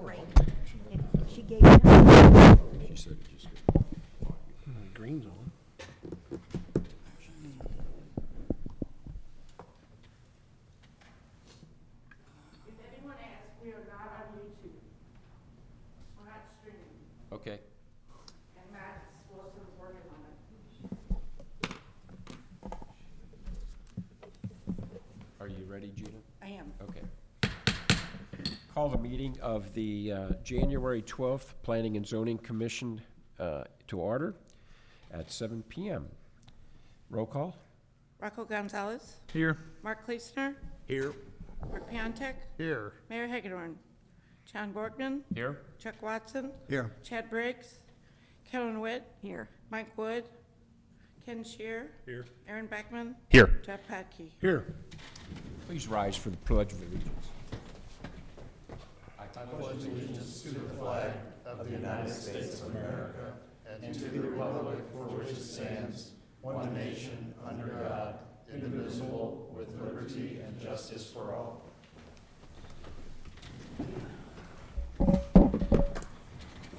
great. And she gave me She said just Green's on. If anyone asks, we are not on YouTube. We're not streaming, Okay. and Matt Wilson's working on it. Are you ready, Gina? I am. Okay. Call the meeting of the January 12th Planning and Zoning Commission to order at 7 p.m. Roll call? Rocco Gonzalez, Here. Mark Kleesner, Here. Rick Piontek, Here. Mayor Hagedorn, John Borgman, Here. Chuck Watson, Here. Chad Briggs, Kellen Witt, here. Mike Wood, Ken Shear, Here. Aaron Beckman, Here. Jeff Patke. Here. Please rise for the Pledge of Allegiance.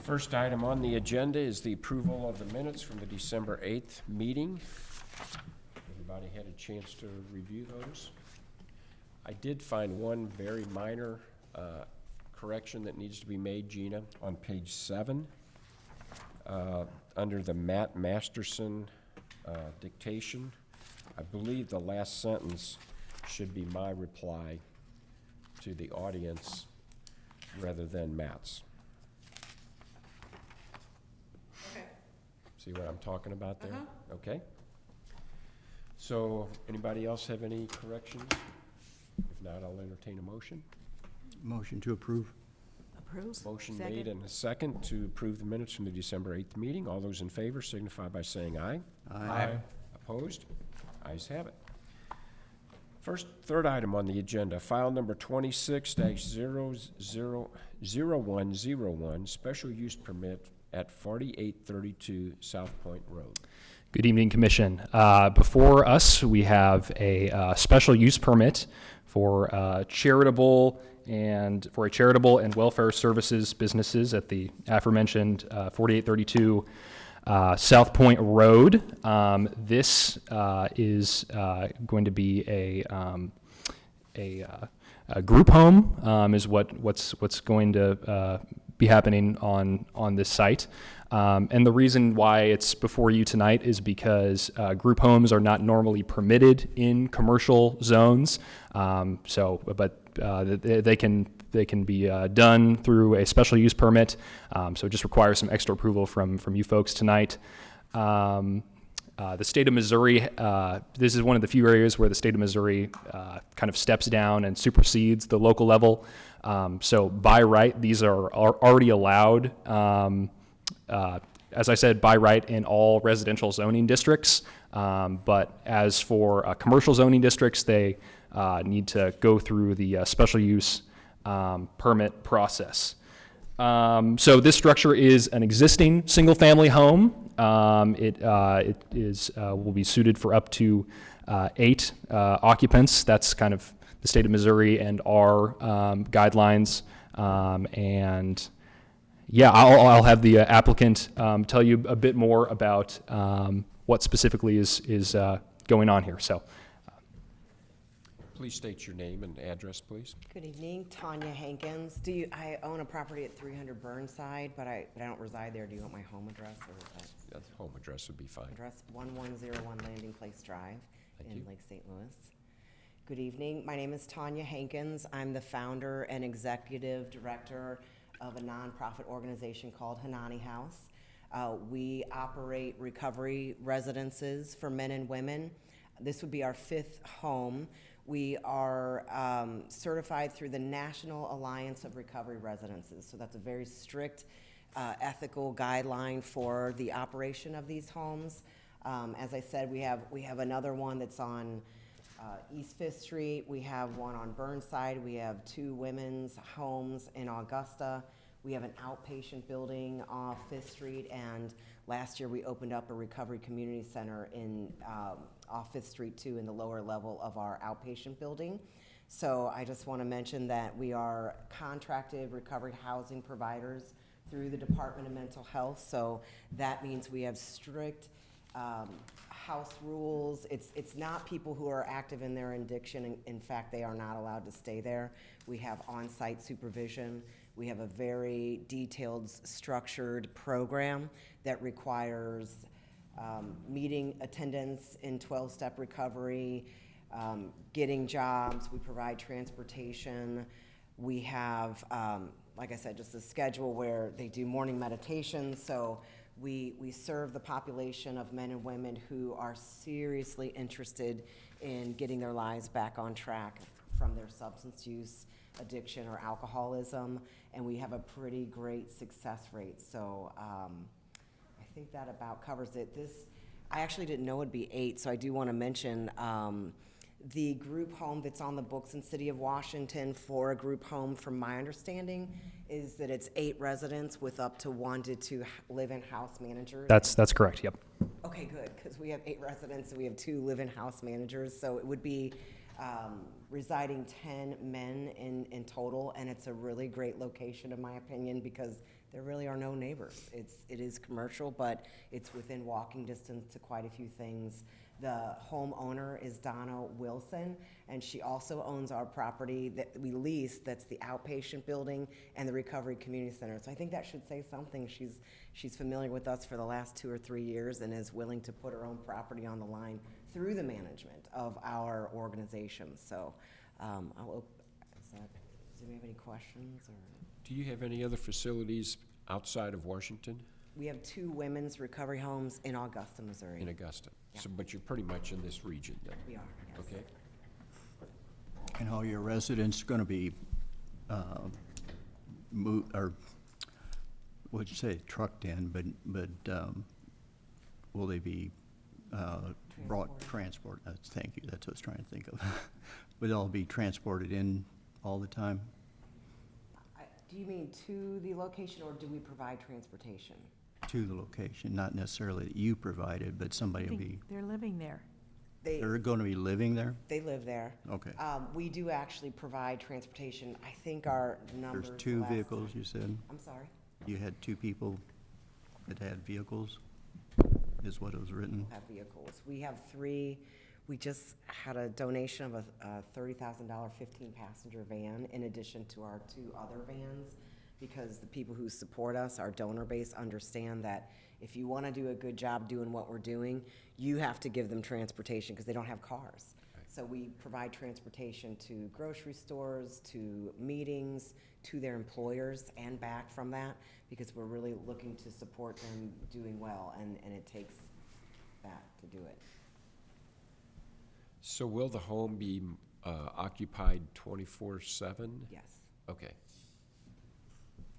First item on the agenda is the approval of the minutes from the December 8th meeting. Everybody had a chance to review those? I did find one very minor correction that needs to be made, Gina, on page 7. Under the Matt Masterson dictation, I believe the last sentence should be my reply to the audience rather than Matt's. Okay. See what I'm talking about there? Okay. So, anybody else have any corrections? If not, I'll entertain a motion. Motion to approve. Approve. Motion Second. made and a second to approve the minutes from the December 8th meeting. All those in favor signify by saying aye. Aye. Opposed? Ayes have it. Third item on the agenda, file number 26-000101, special use permit at 4832 South Point Road. Good evening, Commission. Before us, we have a special use permit for charitable and welfare services businesses at the aforementioned 4832 South Point Road. This is going to be a group home, is what's going to be happening on this site. And the reason why it's before you tonight is because group homes are not normally permitted in commercial zones. They can be done through a special use permit. So it just requires some extra approval from you folks tonight. The state of Missouri, this is one of the few areas where the state of Missouri kind of steps down and supersedes the local level. So by right, these are already allowed, as I said, by right in all residential zoning districts. But as for commercial zoning districts, they need to go through the special use permit process. So this structure is an existing single-family home. It will be suited for up to 8 occupants. That's kind of the state of Missouri and our guidelines. And yeah, I'll have the applicant tell you a bit more about what specifically is going on here. So. Please state your name and address, please. Good evening, Tanya Hankins. I own a property at 300 Burnside, but I don't reside there. Do you want my home address or is that The home address would be fine. address 1101 Landing Place Drive Thank in you. Lake St. Louis? Good evening. My name is Tanya Hankins. I'm the founder and executive director of a nonprofit organization called Hanani House. We operate recovery residences for men and women. This would be our 5th home. We are certified through the National Alliance of Recovery Residences. So that's a very strict ethical guideline for the operation of these homes. As I said, we have another one that's on East 5th Street. We have one on Burnside. We have 2 women's homes in Augusta. We have an outpatient building off 5th Street, and last year we opened up a recovery community center in off 5th Street too, in the lower level of our outpatient building. So I just want to mention that we are contracted recovery housing providers through the Department of Mental Health. So that means we have strict house rules. It's not people who are active in their addiction. In fact, they are not allowed to stay there. We have on-site supervision. We have a very detailed, structured program that requires meeting attendance in 12-step recovery, getting jobs. We provide transportation. We have, like I said, just a schedule where they do morning meditation. So we serve the population of men and women who are seriously interested in getting their lives back on track from their substance use, addiction, or alcoholism. And we have a pretty great success rate. So I think that about covers it. I actually didn't know it'd be 8, so I do want to mention the group home that's on the books in City of Washington for a group home, from my understanding, is that it's 8 residents with up to 1 to 2 live-in house managers. That's correct, yep. Okay, good, because we have 8 residents and we have 2 live-in house managers, so it would be residing 10 men in total, and it's a really great location, in my opinion, because there really are no neighbors. It is commercial, but it's within walking distance to quite a few things. The homeowner is Donna Wilson, and she also owns our property that we lease, that's the outpatient building and the recovery community center. So I think that should say something. She's familiar with us for the last 2 or 3 years and is willing to put her own property on the line through the management of our organization. So does anybody have any questions? Or? Do you have any other facilities outside of Washington? We have 2 women's recovery homes in Augusta, Missouri. In Augusta? Yeah. So, but you're pretty much in this region then? We are, yes. Okay. And all your residents going to be moved, or what'd you say, trucked in, but will they be brought, transport? Thank you, that's what I was trying to think of. Will they all be transported in all the time? Do you mean to the location, or do we provide transportation? To the location, not necessarily that you provided, but I somebody will think be, they're living there. they're going to be living there? They live there. Okay. We do actually provide transportation. I think our numbers. There's 2 last vehicles, time- you said? I'm sorry? You had 2 people that had vehicles, is what it was written? Have vehicles. We have 3. We just had a donation of a $30,000 15-passenger van in addition to our 2 other vans, because the people who support us, our donor base, understand that if you want to do a good job doing what we're doing, you have to give them transportation because they don't have cars. So we provide transportation to grocery stores, to meetings, to their employers, and back from that, because we're really looking to support them doing well, and it takes that to do it. So will the home be occupied 24/7? Yes. Okay.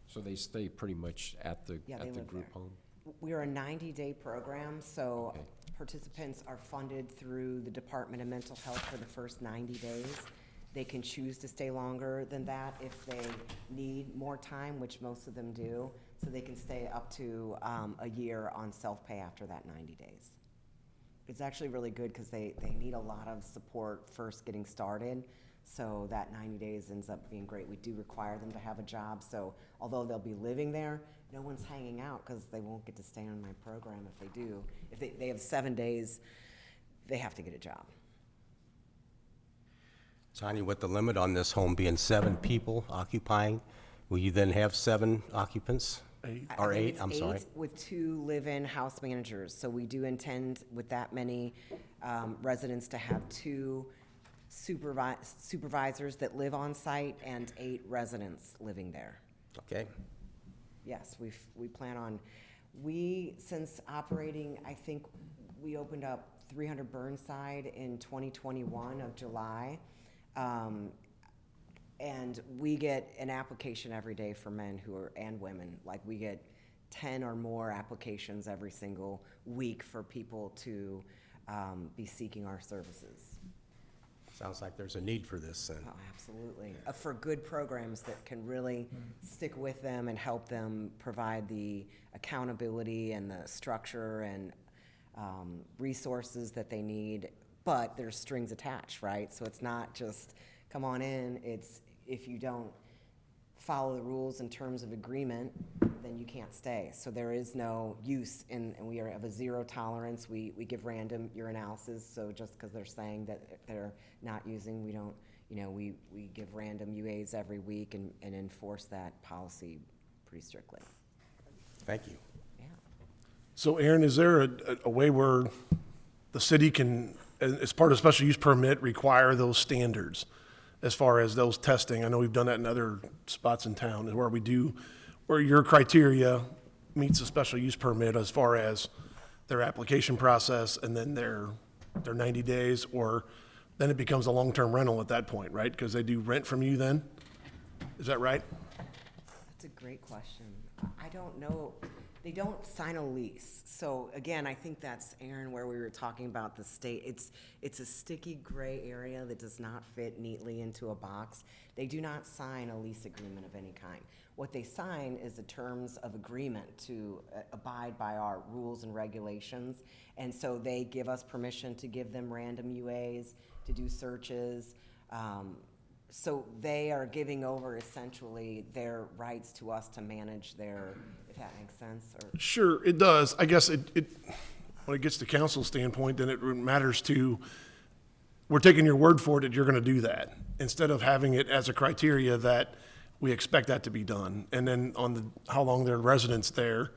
So they stay pretty much at the Yeah, they live group there. home? We are a 90-day program, so Okay. participants are funded through the Department of Mental Health for the first 90 days. They can choose to stay longer than that if they need more time, which most of them do. So they can stay up to a year on self-pay after that 90 days. It's actually really good because they need a lot of support first getting started. So that 90 days ends up being great. We do require them to have a job. So although they'll be living there, no one's hanging out because they won't get to stay on my program if they do. If they have 7 days, they have to get a job. Tanya, with the limit on this home being 7 people occupying, will you then have 7 occupants? Or I think 8, it's I'm sorry. 8 with 2 live-in house managers. So we do intend with that many residents to have 2 supervisors that live on site and 8 residents living there. Okay. Yes, we plan on, since operating, I think we opened up 300 Burnside in 2021 of July. And we get an application every day for men and women. Like, we get 10 or more applications every single week for people to be seeking our services. Sounds like there's a need for this then. Oh, absolutely. For good programs that can really stick with them and help them provide the accountability and the structure and resources that they need, but there's strings attached, right? So it's not just come on in. It's, if you don't follow the rules and terms of agreement, then you can't stay. So there is no use and we have a zero tolerance. We give random urinalysis, so just because they're saying that they're not using, we don't, we give random UAs every week and enforce that policy pretty strictly. Thank you. Yeah. So Aaron, is there a way where the city can, as part of special use permit, require those standards as far as those testing? I know we've done that in other spots in town, where your criteria meets a special use permit as far as their application process and then their 90 days, or then it becomes a long-term rental at that point, right? Because they do rent from you then? Is that right? That's a great question. I don't know. They don't sign a lease. So again, I think that's, Aaron, where we were talking about the state. It's a sticky gray area that does not fit neatly into a box. They do not sign a lease agreement of any kind. What they sign is the terms of agreement to abide by our rules and regulations. And so they give us permission to give them random UAs, to do searches. So they are giving over essentially their rights to us to manage their, if that makes sense, or. Sure, it does. I guess when it gets to council standpoint, then it matters to, we're taking your word for it that you're gonna do that, instead of having it as a criteria that we expect that to be done. And then on how long their residence there,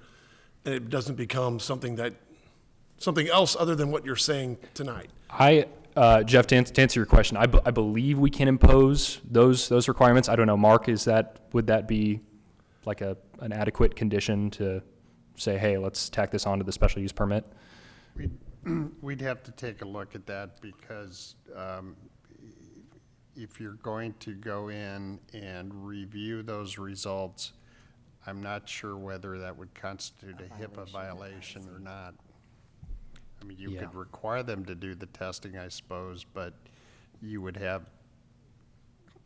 and it doesn't become something else other than what you're saying tonight. Jeff, to answer your question, I believe we can impose those requirements. I don't know, Mark, would that be like an adequate condition to say, hey, let's tack this onto the special use permit? We'd have to take a look at that because if you're going to go in and review those results, I'm not sure whether that would constitute a HIPAA violation or not. I mean, you could require them to do the testing, I suppose, but you would have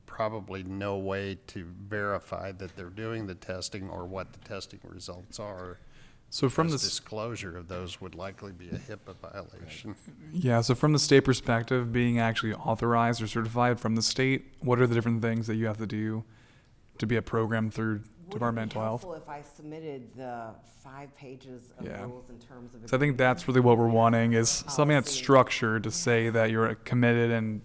probably no way to verify that they're doing the testing or what the testing results are. So from Because the disclosure of those would likely be a HIPAA violation. so from the state perspective, being actually authorized or certified from the state, what are the different things that you have to do to be a program through Departmental Health? Would it be helpful if I submitted the 5 pages of rules in terms of? So I think that's really what we're wanting is something that's Policy. structured to say that you're committed and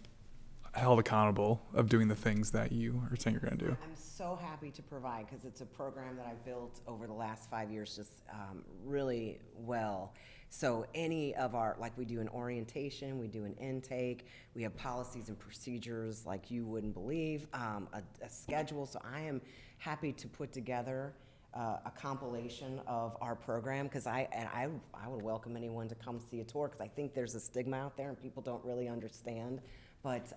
held accountable of doing the things that you are saying you're going to do. I'm so happy to provide, because it's a program that I've built over the last 5 years just really well. So any of our, like we do an orientation, we do an intake, we have policies and procedures like you wouldn't believe, a schedule. So I am happy to put together a compilation of our program, because I would welcome anyone to come see a tour, because I think there's a stigma out there and people don't really understand. But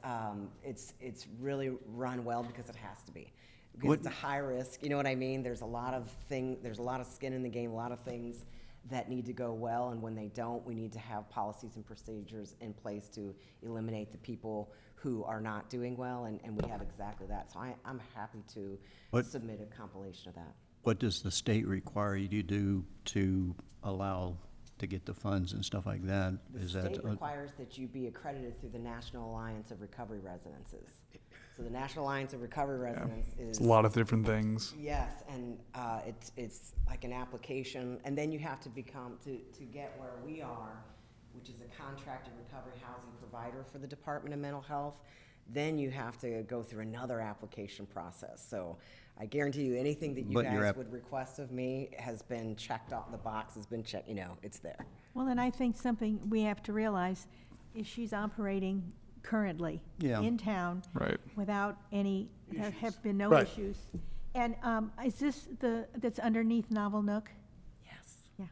it's really run well because it has to be. Because it's a high risk, you know what I mean? There's a lot of skin in the game, a lot of things that need to go well, and when they don't, we need to have policies and procedures in place to eliminate the people who are not doing well, and we have exactly that. So I'm happy to submit a compilation of that. What does the state require you to do to allow to get the funds and stuff like that? The state requires that you be accredited through the National Alliance of Recovery Residences. So the National Alliance of Recovery Residents is It's a lot of different things. yes, and it's like an application, and then you have to become to get where we are, which is a contracted recovery housing provider for the Department of Mental Health. Then you have to go through another application process. So I guarantee you, anything that you But your guys would request of me has been checked off. The box has been checked. It's there. Well, and I think something we have to realize is she's operating currently Yeah. in town. Right. Without any, there have been no Right. issues. And is this that's underneath Novel Nook? Yes. Yeah.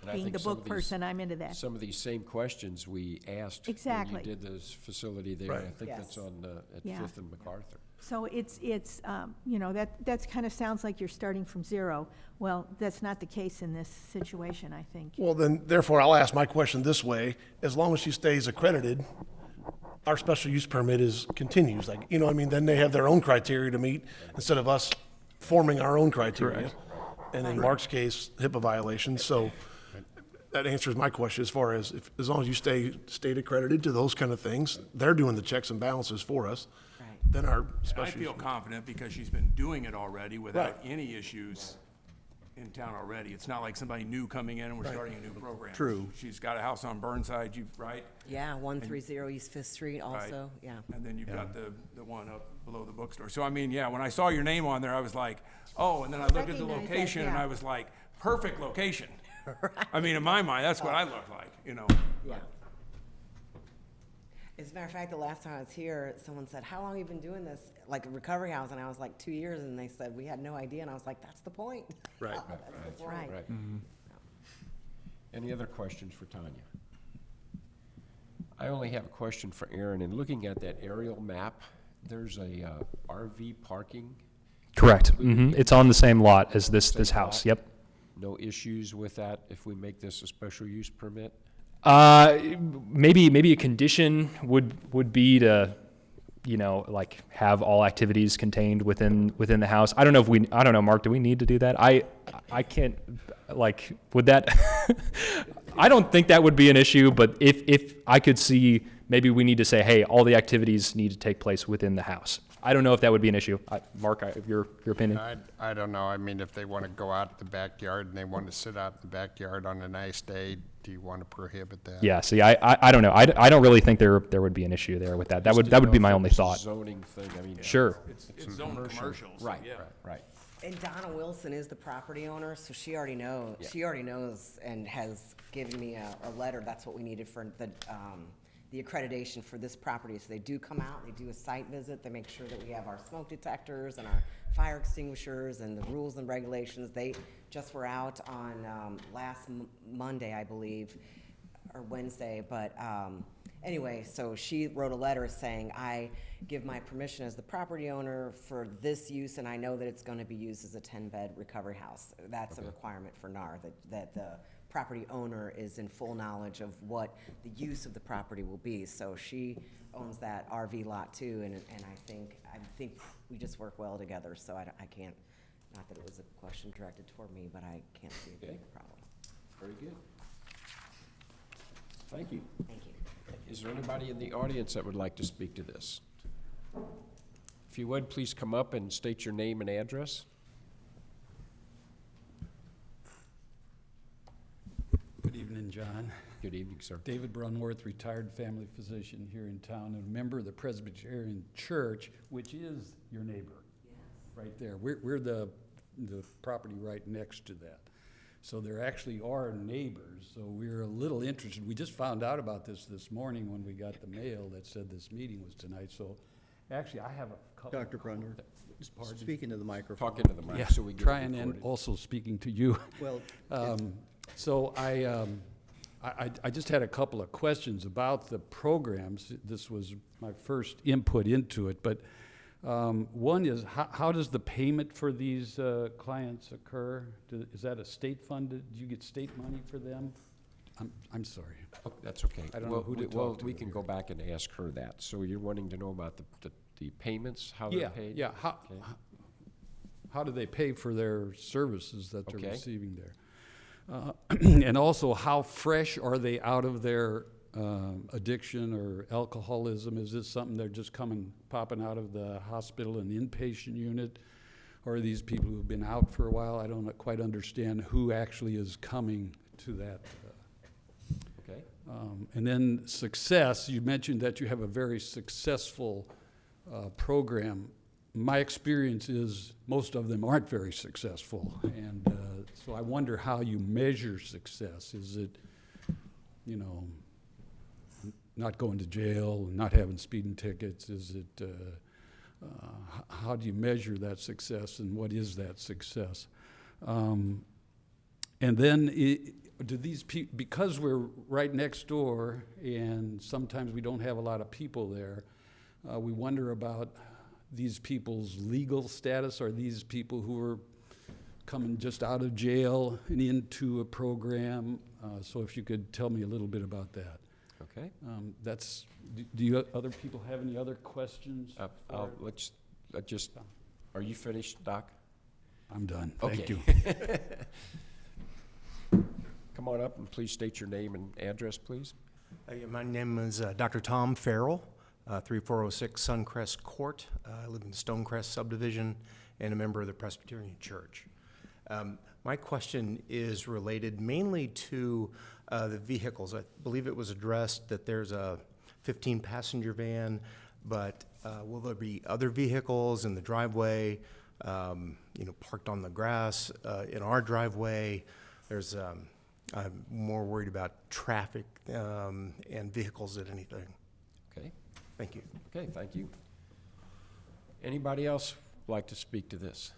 And I Being think the some book of these- person, I'm into that. Some of these same questions we asked Exactly. when you did this facility there. Right. I think that's Yes. on, at Yeah. Fifth and MacArthur. So that's kind of sounds like you're starting from zero. Well, that's not the case in this situation, I think. Well, then, therefore, I'll ask my question this way. As long as she stays accredited, our special use permit continues. Like, you know what I mean? Then they have their own criteria to meet instead of us forming our own criteria. Correct. And in Mark's case, HIPAA violations. So that answers my question as far as as long as you stay state accredited to those kind of things, they're doing the checks and balances for us. Right. Then our And I special feel use. confident because she's been doing it already without Right. any issues in town already. It's not like somebody new coming in and we're starting a new program. True. She's got a house on Burnside, right? Yeah, 130 East Fifth Street also, yeah. And then you've got the one up below the bookstore. So I mean, yeah, when I saw your name on there, I was like, oh, and then I looked at the Recognize that, location and yeah. I was like, perfect location. I mean, in my mind, that's what I look like, you know. Yeah. As a matter of fact, the last time I was here, someone said, how long have you been doing this, like a recovery house? And I was like, 2 years, and they said, we had no idea, and I was like, that's the point. Right. That's the point. Right. Right. Any other questions for Tanya? I only have a question for Aaron. In looking at that aerial map, there's a RV parking. Correct. It's on the same lot as this Same house. lot? Yep. No issues with that if we make this a special use permit? Maybe a condition would be to, like have all activities contained within the house. I don't know, Mark, do we need to do that? I can't, would that, I don't think that would be an issue, but if I could see, maybe we need to say, hey, all the activities need to take place within the house. I don't know if that would be an issue. Mark, your opinion? I don't know. I mean, if they want to go out the backyard and they want to sit out in the backyard on a nice day, do you want to prohibit that? Yeah, see, I don't know. I don't really think there would be an issue there with that. That would be my only thought. Zoning thing, I mean. Sure. It's zoned commercial, so Right, yeah. right. And Donna Wilson is the property owner, so she already knows, and has given me a letter. That's what we needed for the accreditation for this property. So they do come out, they do a site visit, they make sure that we have our smoke detectors and our fire extinguishers and the rules and regulations. They just were out on last Monday, I believe, or Wednesday, but anyway, so she wrote a letter saying, I give my permission as the property owner for this use, and I know that it's gonna be used as a 10-bed recovery house. That's a requirement for NAR, that the property owner is in full knowledge of what the use of the property will be. So she owns that RV lot too, and I think we just work well together, so I can't, not that it was a question directed toward me, but I can't see a big problem. Very good. Thank you. Thank you. Is there anybody in the audience that would like to speak to this? If you would, please come up and state your name and address. Good evening, John. Good evening, sir. David Brunworth, retired family physician here in town and a member of the Presbyterian Church, which is your neighbor. Yes. Right there. We're the property right next to that. So there actually are neighbors, so we're a little interested. We just found out about this morning when we got the mail that said this meeting was tonight. So actually, I have a couple. Dr. Brunner, speaking to the microphone. Talk into the mic Yeah, so we get it trying and recorded. also speaking to you. Well, So I just had a couple of questions about the programs. This was my first input into it, but one is, how does the payment for these clients occur? Is that a state funded? Do you get state money for them? I'm sorry. Oh, that's okay. I don't know who to Well, talk to we can here. go back and ask her that. So you're wanting to know about the payments, how they're paid? Yeah. Okay. How do they pay for their services that they're Okay. receiving there? And also, how fresh are they out of their addiction or alcoholism? Is this something they're just popping out of the hospital and inpatient unit? Or are these people who've been out for a while? I don't quite understand who actually is coming to that. Okay. And then success, you mentioned that you have a very successful program. My experience is most of them aren't very successful. And so I wonder how you measure success. Is it, not going to jail, not having speeding tickets? Is it, how do you measure that success, and what is that success? And then do these people, because we're right next door and sometimes we don't have a lot of people there, we wonder about these people's legal status. Are these people who are coming just out of jail and into a program? So if you could tell me a little bit about that. Okay. Do you other people have any other questions? Let's just, are you finished, Doc? I'm done. Thank Okay. you. Come on up and please state your name and address, please. My name is Dr. Tom Farrell, 3406 Suncrest Court. I live in the Stonecrest subdivision and a member of the Presbyterian Church. My question is related mainly to the vehicles. I believe it was addressed that there's a 15-passenger van, but will there be other vehicles in the driveway, parked on the grass in our driveway? I'm more worried about traffic and vehicles than anything. Okay. Thank you. Okay, thank you. Anybody else like to speak to this?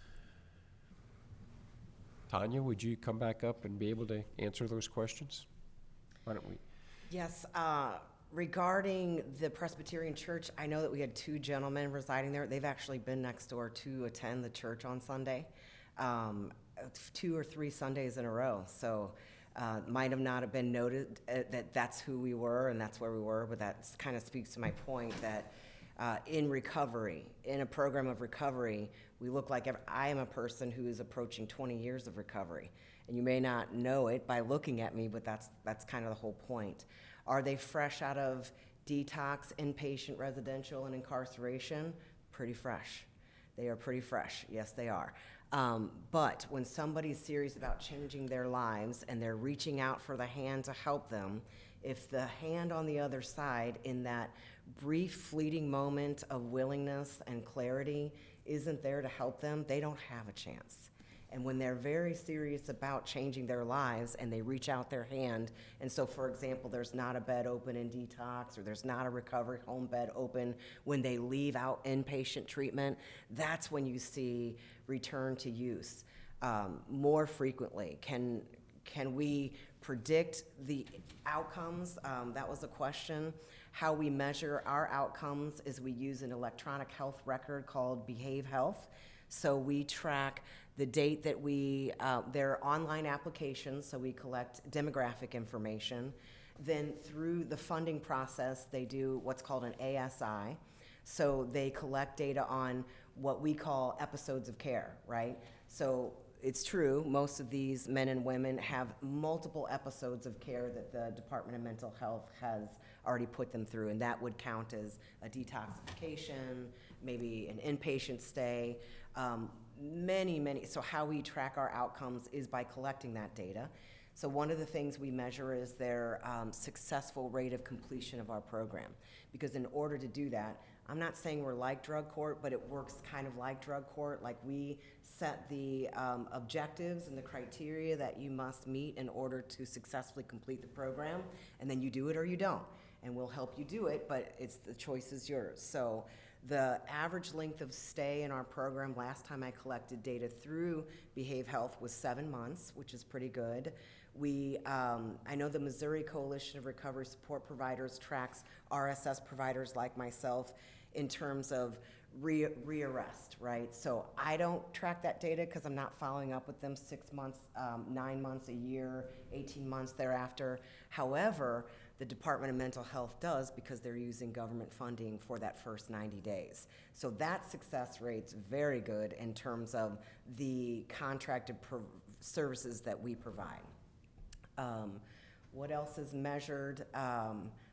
Tanya, would you come back up and be able to answer those questions? Why don't we? Yes, regarding the Presbyterian Church, I know that we had 2 gentlemen residing there. They've actually been next door to attend the church on Sunday, 2 or 3 Sundays in a row. So might have not have been noted that that's who we were and that's where we were, but that kind of speaks to my point that in recovery, in a program of recovery, we look like I am a person who is approaching 20 years of recovery. And you may not know it by looking at me, but that's kind of the whole point. Are they fresh out of detox, inpatient, residential, and incarceration? Pretty fresh. They are pretty fresh. Yes, they are. But when somebody's serious about changing their lives and they're reaching out for the hand to help them, if the hand on the other side in that brief, fleeting moment of willingness and clarity isn't there to help them, they don't have a chance. And when they're very serious about changing their lives and they reach out their hand, and so, for example, there's not a bed open in detox or there's not a recovery home bed open when they leave out inpatient treatment, that's when you see return to use more frequently. Can we predict the outcomes? That was a question. How we measure our outcomes is we use an electronic health record called Behave Health. So we track the date that they're online applications, so we collect demographic information. Then through the funding process, they do what's called an ASI. So they collect data on what we call episodes of care, right? So it's true, most of these men and women have multiple episodes of care that the Department of Mental Health has already put them through, and that would count as a detoxification, maybe an inpatient stay, many. So how we track our outcomes is by collecting that data. So one of the things we measure is their successful rate of completion of our program. Because in order to do that, I'm not saying we're like drug court, but it works kind of like drug court. Like we set the objectives and the criteria that you must meet in order to successfully complete the program, and then you do it or you don't. And we'll help you do it, but the choice is yours. So the average length of stay in our program, last time I collected data through Behave Health, was 7 months, which is pretty good. I know the Missouri Coalition of Recovery Support Providers tracks RSS providers like myself in terms of rearrest, right? So I don't track that data because I'm not following up with them 6 months, 9 months, a year, 18 months thereafter. However, the Department of Mental Health does because they're using government funding for that first 90 days. So that success rate's very good in terms of the contracted services that we provide. What else is measured?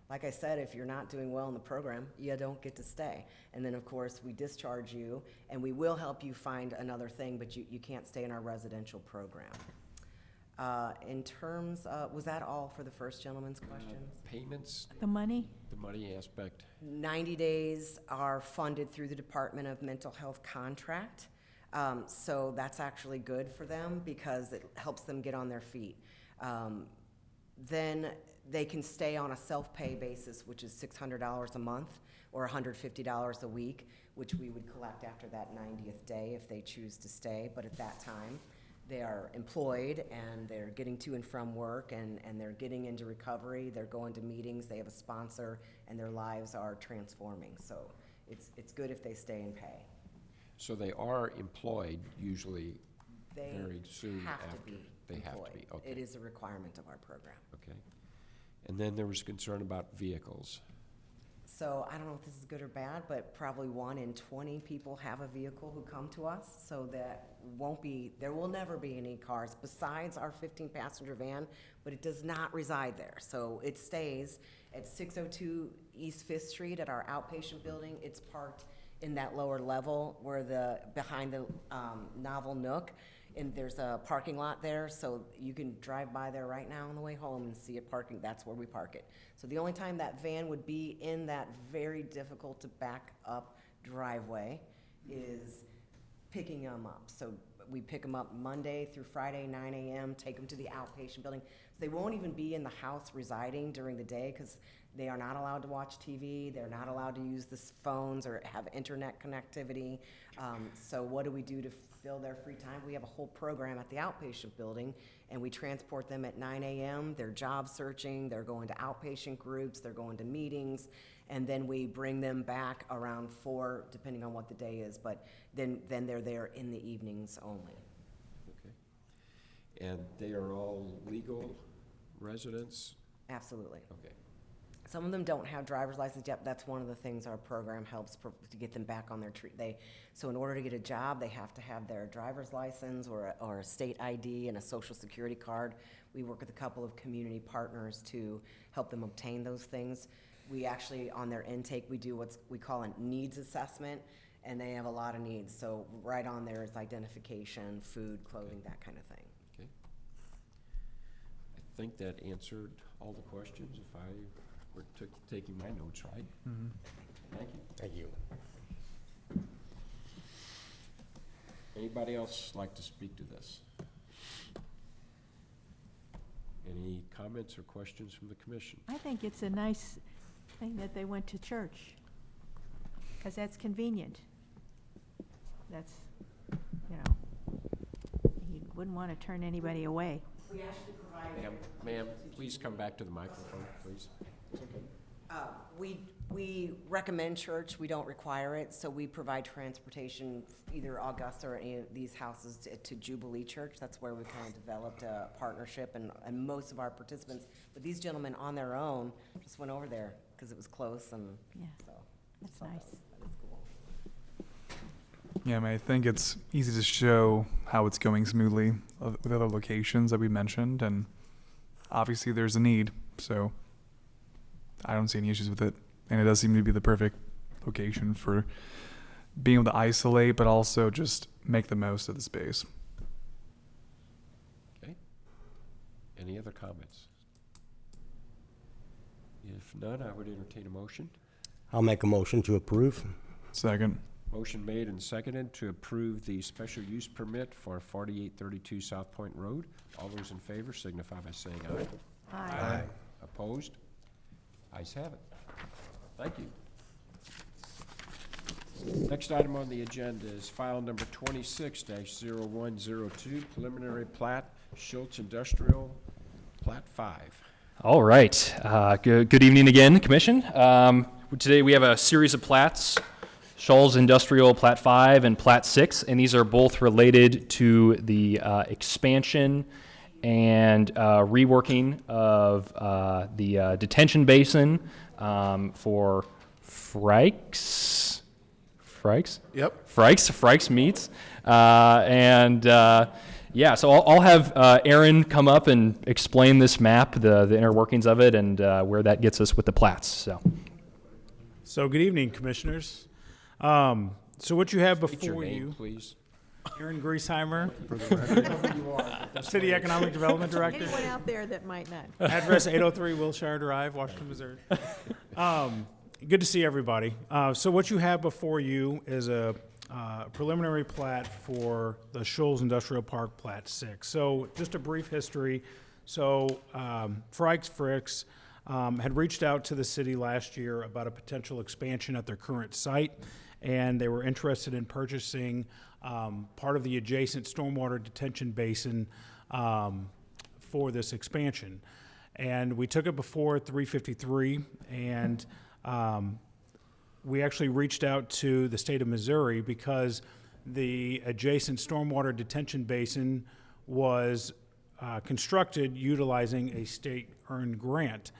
Like I said, if you're not doing well in the program, you don't get to stay. And then, of course, we discharge you, and we will help you find another thing, but you can't stay in our residential program. In terms of, was that all for the first gentleman's questions? Payments, The money? the money aspect. 90 days are funded through the Department of Mental Health contract. So that's actually good for them because it helps them get on their feet. Then they can stay on a self-pay basis, which is $600 a month or $150 a week, which we would collect after that 90th day if they choose to stay. But at that time, they are employed and they're getting to and from work and they're getting into recovery, they're going to meetings, they have a sponsor, and their lives are transforming. So it's good if they stay and pay. So they are employed usually They very soon have after. to be They have to employed. be, okay. It is a requirement of our program. Okay. And then there was concern about vehicles. So I don't know if this is good or bad, but probably 1 in 20 people have a vehicle who come to us, so there will never be any cars besides our 15-passenger van, but it does not reside there. So it stays at 602 East 5th Street at our outpatient building. It's parked in that lower level behind the Novel Nook. And there's a parking lot there, so you can drive by there right now on the way home and see it parking. That's where we park it. So the only time that van would be in that very difficult to back up driveway is picking them up. So we pick them up Monday through Friday, 9 a.m., take them to the outpatient building. So they won't even be in the house residing during the day because they are not allowed to watch TV. They're not allowed to use the phones or have internet connectivity. So what do we do to fill their free time? We have a whole program at the outpatient building, and we transport them at 9 a.m. They're job searching, they're going to outpatient groups, they're going to meetings, and then we bring them back around 4, depending on what the day is, but then they're there in the evenings only. And they are all legal residents? Absolutely. Okay. Some of them don't have driver's license yet. That's one of the things our program helps to get them back on their so in order to get a job, they have to have their driver's license or a state ID and a social security card. We work with a couple of community partners to help them obtain those things. We actually, on their intake, we do what we call a needs assessment, and they have a lot of needs. So right on there is identification, food, clothing, that kind of thing. Okay. I think that answered all the questions if I were taking my notes right. Mm-hmm. Thank you. Thank you. Anybody else like to speak to this? Any comments or questions from the commission? I think it's a nice thing that they went to church, because that's convenient. That's, you wouldn't want to turn anybody away. We actually provide. Ma'am, please come back to the microphone, please. It's okay. We recommend church, we don't require it, so we provide transportation, either Augusta or any of these houses to Jubilee Church. That's where we kind of developed a partnership, and most of our participants, but these gentlemen on their own just went over there because it was close, and Yeah, so. that's nice. That is cool. Yeah, I mean, I think it's easy to show how it's going smoothly with other locations that we mentioned, and obviously there's a need, so I don't see any issues with it. And it does seem to be the perfect location for being able to isolate, but also just make the most of the space. Okay. Any other comments? If none, I would entertain a motion. I'll make a motion to approve. Second. Motion made and seconded to approve the special use permit for 4832 South Point Road. All those in favor signify by saying aye. Aye. Opposed? Ayes have it. Thank you. Next item on the agenda is file number 26-0102, preliminary plat, Schultz Industrial, Plat 5. All right. Good evening again, Commission. Today we have a series of plats, Schultz Industrial Plat 5 and Plat 6, and these are both related to the expansion and reworking of the detention basin for Frykes? Yep. Frykes Meats. Yeah, so I'll have Aaron come up and explain this map, the inner workings of it, and where that gets us with the plats. So good evening, Commissioners. So what you have State your before name, you, please. Aaron Griesheimer, City Economic Development Director. Anyone out there that might not? Address 803 Wilshire Drive, Washington, Missouri. Good to see everybody. So what you have before you is a preliminary plat for the Schultz Industrial Park Plat 6. So just a brief history. So Frykes had reached out to the city last year about a potential expansion at their current site, and they were interested in purchasing part of the adjacent stormwater detention basin for this expansion. And we took it before 353, and we actually reached out to the state of Missouri because the adjacent stormwater detention basin was constructed utilizing a state-earned grant.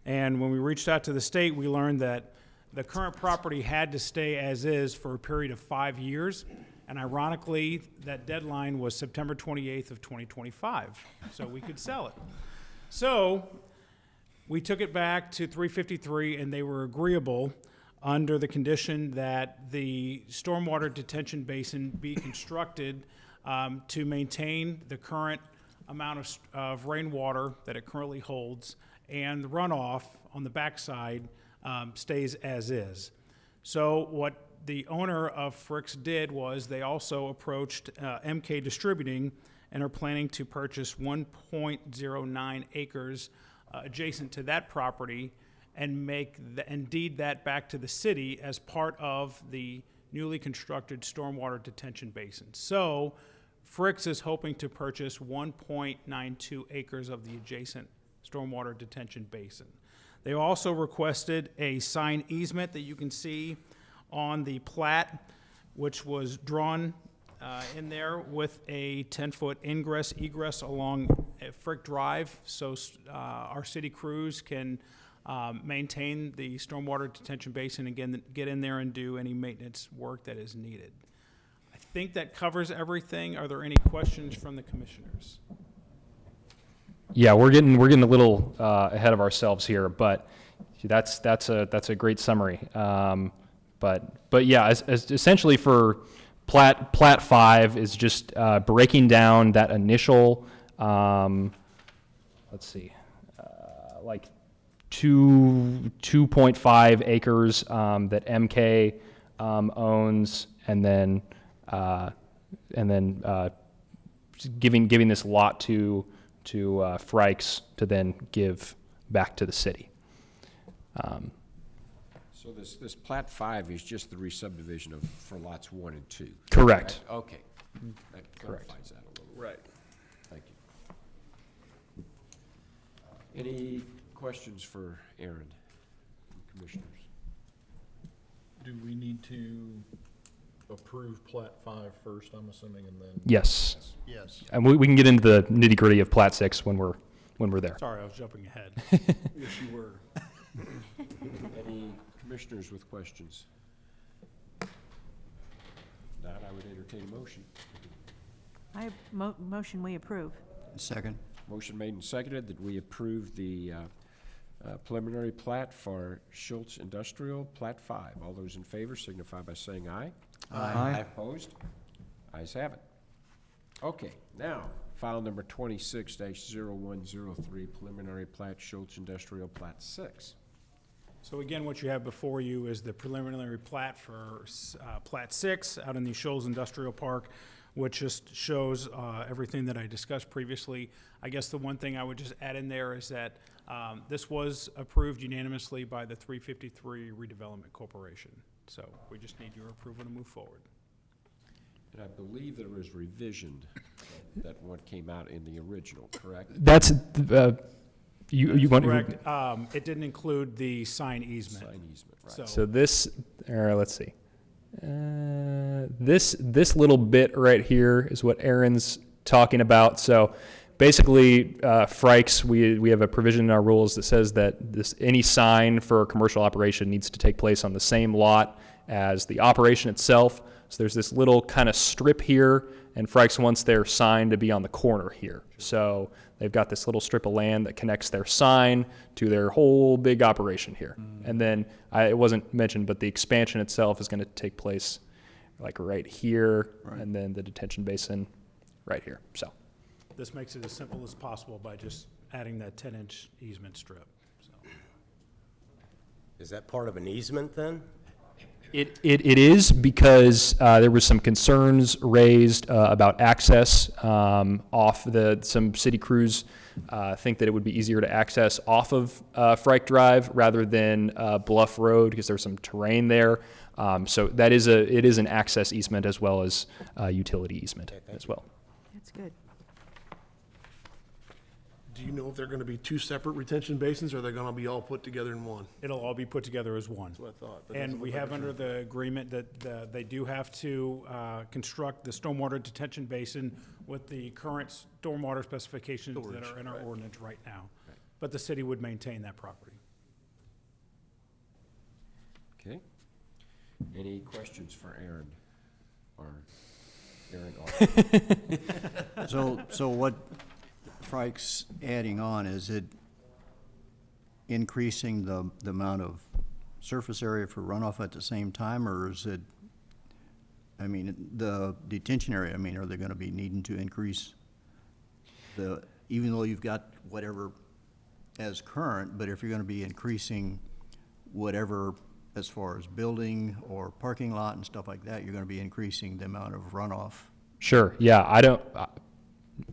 And when we reached out to the state, we learned that The current property had to stay as is for a period of 5 years, and ironically, that deadline was September 28th of 2025, so we could sell it. So, we took it back to 353, and they were agreeable under the condition that the stormwater detention basin be constructed to maintain the current amount of rainwater that it currently holds, and the runoff on the backside stays as is. So what the owner of Fricks did was they also approached MK Distributing and are planning to purchase 1.09 acres adjacent to that property and deed that back to the city as part of the newly constructed stormwater detention basin. So Fricks is hoping to purchase 1.92 acres of the adjacent stormwater detention basin. They also requested a sign easement that you can see on the plat, which was drawn in there with a 10-foot ingress egress along Frick Drive, so our city crews can maintain the stormwater detention basin and get in there and do any maintenance work that is needed. I think that covers everything. Are there any questions from the commissioners? Yeah, we're getting a little ahead of ourselves here, but that's a great summary. But yeah, as essentially for Plat 5 is just breaking down that initial, let's see, like 2.5 acres that MK owns, and then giving this lot to Frykes to then give back to the city. So this Plat 5 is just the re-subdivision for lots 1 and 2? Correct. Okay. That clarifies that a little. Right. Thank you. Any questions for Aaron, commissioners? Do we need to approve Plat 5 first, I'm assuming, and then? Yes. Yes. And we can get into the nitty-gritty of Plat 6 when we're there. Sorry, I was jumping ahead. Yes, you were. Any commissioners with questions? Not, I would entertain a motion. I motion we approve. Second. Motion made and seconded that we approve the preliminary plat for Schultz Industrial, Plat 5. All those in favor signify by saying aye. Aye. Opposed? Ayes have it. Okay, now, file number 26-0103, preliminary plat Schultz Industrial, Plat 6. So again, what you have before you is the preliminary plat for Plat 6 out in the Shoals Industrial Park, which just shows everything that I discussed previously. I guess the one thing I would just add in there is that this was approved unanimously by the 353 Redevelopment Corporation. So we just need your approval to move forward. And I believe there was revision that one came out in the original, correct? That's you want. Correct. It didn't include the sign easement. Sign easement, right. So this, let's see. This little bit right here is what Aaron's talking about. So basically, Frykes, we have a provision in our rules that says that any sign for a commercial operation needs to take place on the same lot as the operation itself. So there's this little kind of strip here, and Frykes wants their sign to be on the corner here. So they've got this little strip of land that connects their sign to their whole big operation here. And then, it wasn't mentioned, but the expansion itself is going to take place like right here, and then the detention basin right here. So This makes it as simple as possible by just adding that 10-inch easement strip. So. Is that part of an easement then? It is because there was some concerns raised about access off some city crews think that it would be easier to access off of Frike Drive rather than Bluff Road because there's some terrain there. So it is an access easement as well as utility easement as well. That's good. Do you know if they're gonna be two separate retention basins, or are they gonna be all put together in one? It'll all be put together as one. That's what I thought. That And doesn't we look have like under it's- the agreement that they do have to construct the stormwater detention basin with the current stormwater specifications that Storage, are in our right. ordinance right now. But the city would maintain that property. Okay. Any questions for Aaron? Or Aaron? So what Frike's adding on, is it increasing the amount of surface area for runoff at the same time, or is it, I mean, the detention area, I mean, are they gonna be needing to increase even though you've got whatever as current, but if you're gonna be increasing whatever as far as building or parking lot and stuff like that, you're gonna be increasing the amount of runoff? Sure, yeah, I don't,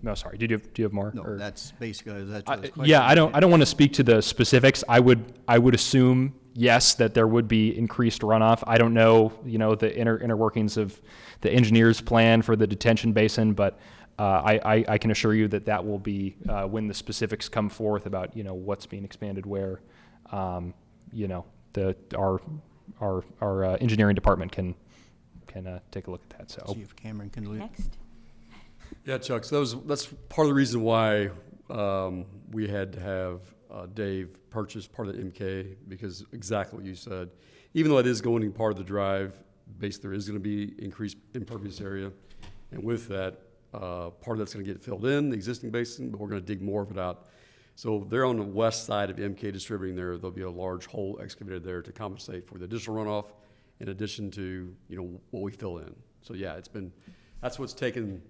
no, sorry, do you have more? No, or- that's basically, that's what his Yeah, question I don't want to speak to the specifics. I would assume, yes, that there would be increased runoff. I don't know, the inner workings of the engineer's plan for the detention basin, but I can assure you that will be, when the specifics come forth about, what's being expanded where, our engineering department can take a look at that, so. See if Cameron can lead. Next. Yeah, Chuck, so that's part of the reason why we had to have Dave purchase part of the MK, because exactly what you said. Even though it is going to be part of the drive, basically there is going to be increased impervious area. And with that, part of that's going to get filled in, the existing basin, but we're going to dig more of it out. So they're on the west side of MK distributing there. There'll be a large hole excavated there to compensate for the additional runoff in addition to, what we fill in. So yeah, that's what's taken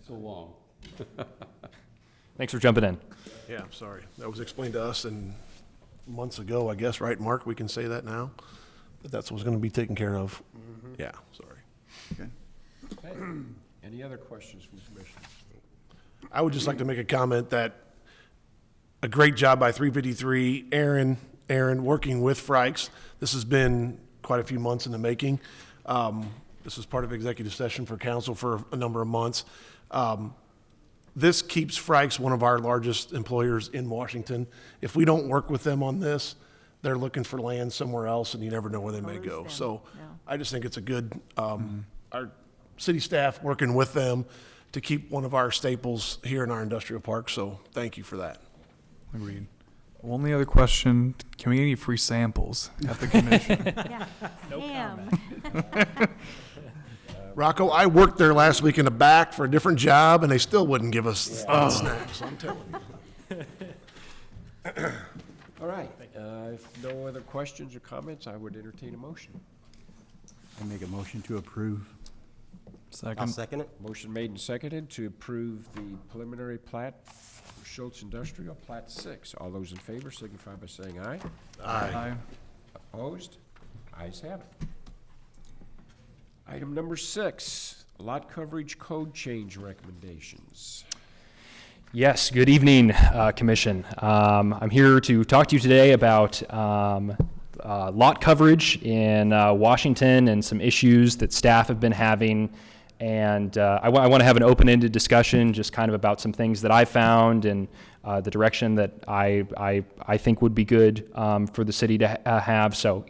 so long. Thanks for jumping in. Yeah, I'm sorry. That was explained to us months ago, I guess, right, Mark? We can say that now? That that's what's going to be taken care of? Yeah, sorry. Okay. Okay. Any other questions from the commission? I would just like to make a comment that a great job by 353, Aaron, working with Frikes. This has been quite a few months in the making. This was part of executive session for council for a number of months. This keeps Frikes one of our largest employers in Washington. If we don't work with them on this, they're looking for land somewhere else, and you never know where they may go. So I just think it's a good, our city staff working with them to keep one of our staples here in our industrial park. So thank you for that. Agreed. Only other question, can we get any free samples at the commission? Yeah. Ham. Rocco, I worked there last week in the back for a different job, and they still wouldn't give us snacks, I'm telling you. All right, if no other questions or comments, I would entertain a motion. I make a motion to approve. I'll second it. Motion made and seconded to approve the preliminary plat for Schultz Industrial, Plat 6. All those in favor signify by saying aye. Aye. Opposed? Ayes have it. Item number 6, lot coverage code change recommendations. Yes, good evening, Commission. I'm here to talk to you today about lot coverage in Washington and some issues that staff have been having. And I want to have an open-ended discussion just kind of about some things that I found and the direction that I think would be good for the city to have. So,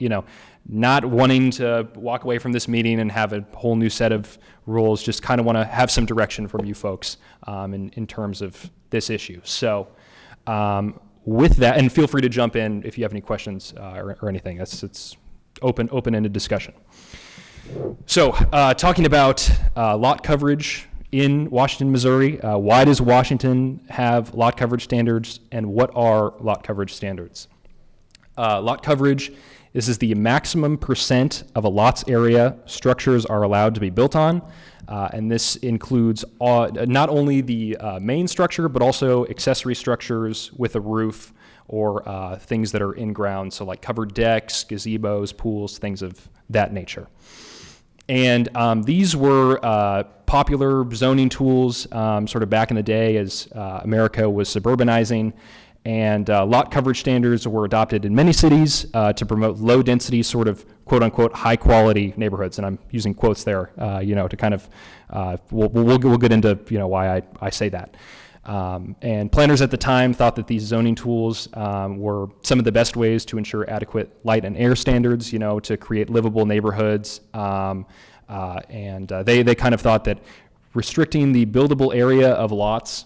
not wanting to walk away from this meeting and have a whole new set of rules, just kind of want to have some direction from you folks in terms of this issue. So with that, and feel free to jump in if you have any questions or anything. It's open-ended discussion. So talking about lot coverage in Washington, Missouri, why does Washington have lot coverage standards, and what are lot coverage standards? Lot coverage, this is the maximum percent of a lot's area structures are allowed to be built on, and this includes not only the main structure, but also accessory structures with a roof or things that are in ground, so like covered decks, gazebos, pools, things of that nature. And these were popular zoning tools sort of back in the day as America was suburbanizing. And lot coverage standards were adopted in many cities to promote low-density, sort of quote-unquote high-quality neighborhoods. And I'm using quotes there, to kind of we'll get into why I say that. And planners at the time thought that these zoning tools were some of the best ways to ensure adequate light and air standards, to create livable neighborhoods. And they kind of thought that restricting the buildable area of lots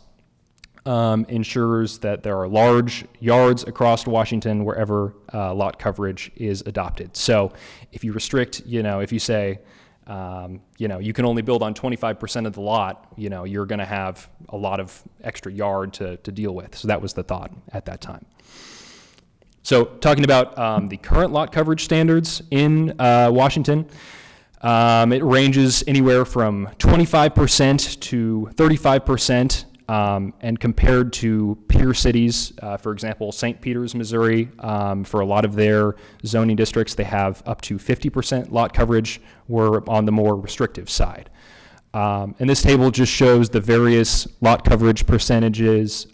ensures that there are large yards across Washington wherever lot coverage is adopted. So if you restrict, if you say, you can only build on 25% of the lot, you're going to have a lot of extra yard to deal with. So that was the thought at that time. So talking about the current lot coverage standards in Washington, it ranges anywhere from 25% to 35%, and compared to peer cities, for example, St. Peters, Missouri, for a lot of their zoning districts, they have up to 50% lot coverage. We're on the more restrictive side. And this table just shows the various lot coverage percentages.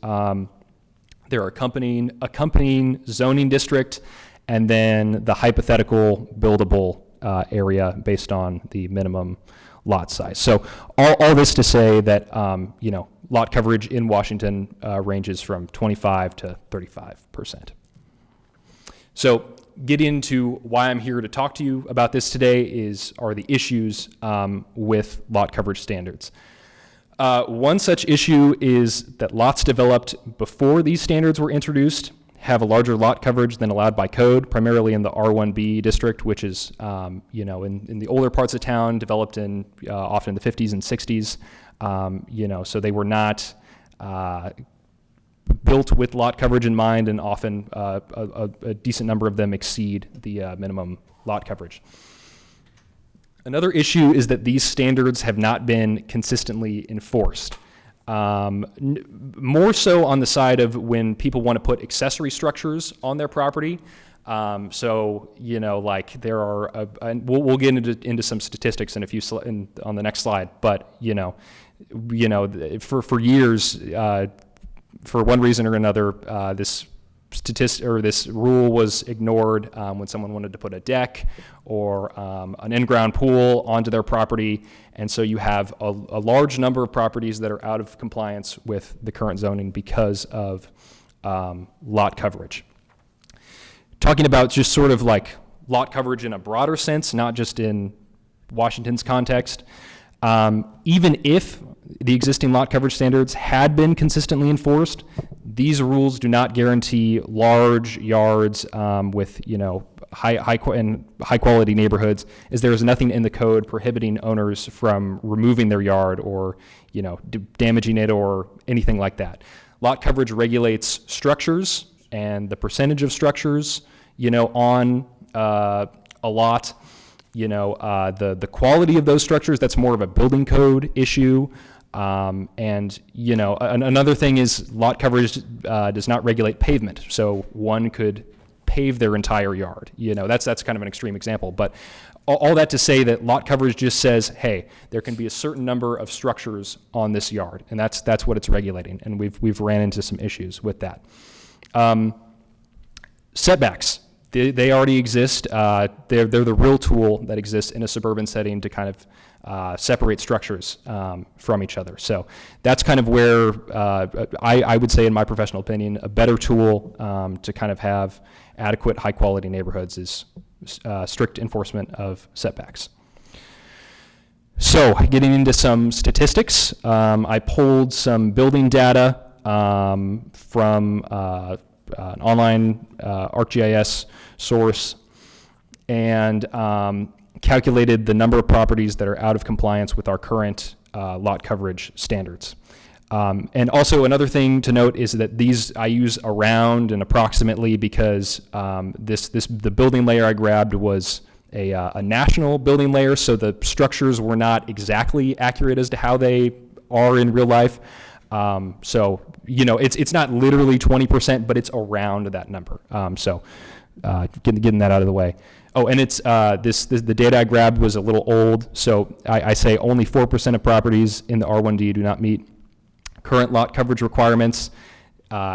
There are accompanying zoning district, and then the hypothetical buildable area based on the minimum lot size. So all this to say that, lot coverage in Washington ranges from 25 to 35%. So get into why I'm here to talk to you about this today are the issues with lot coverage standards. One such issue is that lots developed before these standards were introduced have a larger lot coverage than allowed by code, primarily in the R1B district, which is, in the older parts of town, developed in often in the 50s and 60s. So they were not built with lot coverage in mind, and often a decent number of them exceed the minimum lot coverage. Another issue is that these standards have not been consistently enforced. More so on the side of when people want to put accessory structures on their property. Like there are, and we'll get into some statistics in a few on the next slide. But for years, for one reason or another, this this rule was ignored when someone wanted to put a deck or an in-ground pool onto their property. And so you have a large number of properties that are out of compliance with the current zoning because of lot coverage. Talking about just sort of like lot coverage in a broader sense, not just in Washington's context, even if the existing lot coverage standards had been consistently enforced, these rules do not guarantee large yards with high quality neighborhoods, as there is nothing in the code prohibiting owners from removing their yard or damaging it or anything like that. Lot coverage regulates structures and the percentage of structures on a lot. The quality of those structures, that's more of a building code issue. Another thing is lot coverage does not regulate pavement. So one could pave their entire yard. That's kind of an extreme example. But all that to say that lot coverage just says, hey, there can be a certain number of structures on this yard, and that's what it's regulating. And we've ran into some issues with that. Setbacks. They already exist. They're the real tool that exists in a suburban setting to kind of separate structures from each other. So that's kind of where I would say, in my professional opinion, a better tool to kind of have adequate, high-quality neighborhoods is strict enforcement of setbacks. So getting into some statistics, I pulled some building data from an online ArcGIS source, and calculated the number of properties that are out of compliance with our current lot coverage standards. And also another thing to note is that these I use around and approximately because the building layer I grabbed was a national building layer, so the structures were not exactly accurate as to how they are in real life. So it's not literally 20%, but it's around that number. Getting that out of the way. Oh, and it's the data I grabbed was a little old, so I say only 4% of properties in the R1D do not meet current lot coverage requirements.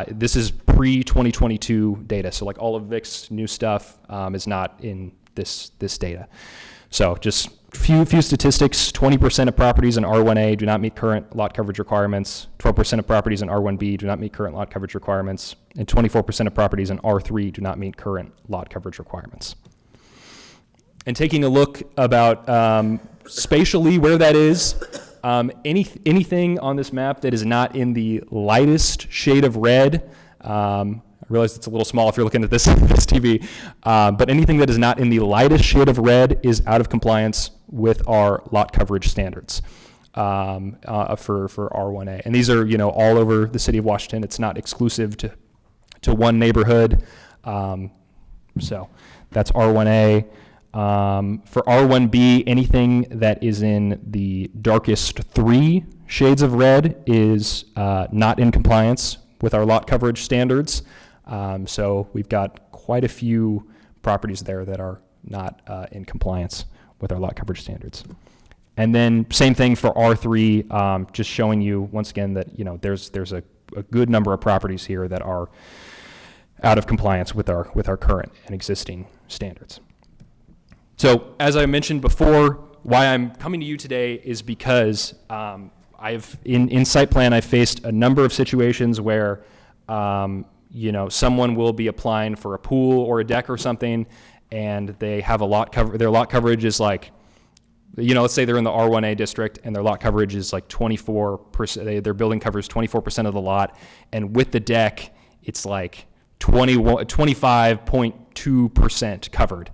This is pre-2022 data, so like all of Vic's new stuff is not in this data. So just few statistics: 20% of properties in R1A do not meet current lot coverage requirements. 12% of properties in R1B do not meet current lot coverage requirements, and 24% of properties in R3 do not meet current lot coverage requirements. And taking a look about spatially where that is, Anything on this map that is not in the lightest shade of red, I realize it's a little small if you're looking at this TV, but anything that is not in the lightest shade of red is out of compliance with our lot coverage standards for R1A. And these are, all over the city of Washington. It's not exclusive to one neighborhood. So that's R1A. For R1B, anything that is in the darkest 3 shades of red is not in compliance with our lot coverage standards. So we've got quite a few properties there that are not in compliance with our lot coverage standards. And then same thing for R3, just showing you once again that there's a good number of properties here that are out of compliance with our current and existing standards. So as I mentioned before, why I'm coming to you today is because in site plan I've faced a number of situations where someone will be applying for a pool or a deck or something, and they have their lot coverage is like, let's say they're in the R1A district and their lot coverage is like 24%, their building covers 24% of the lot, and with the deck, it's like 25.2% covered.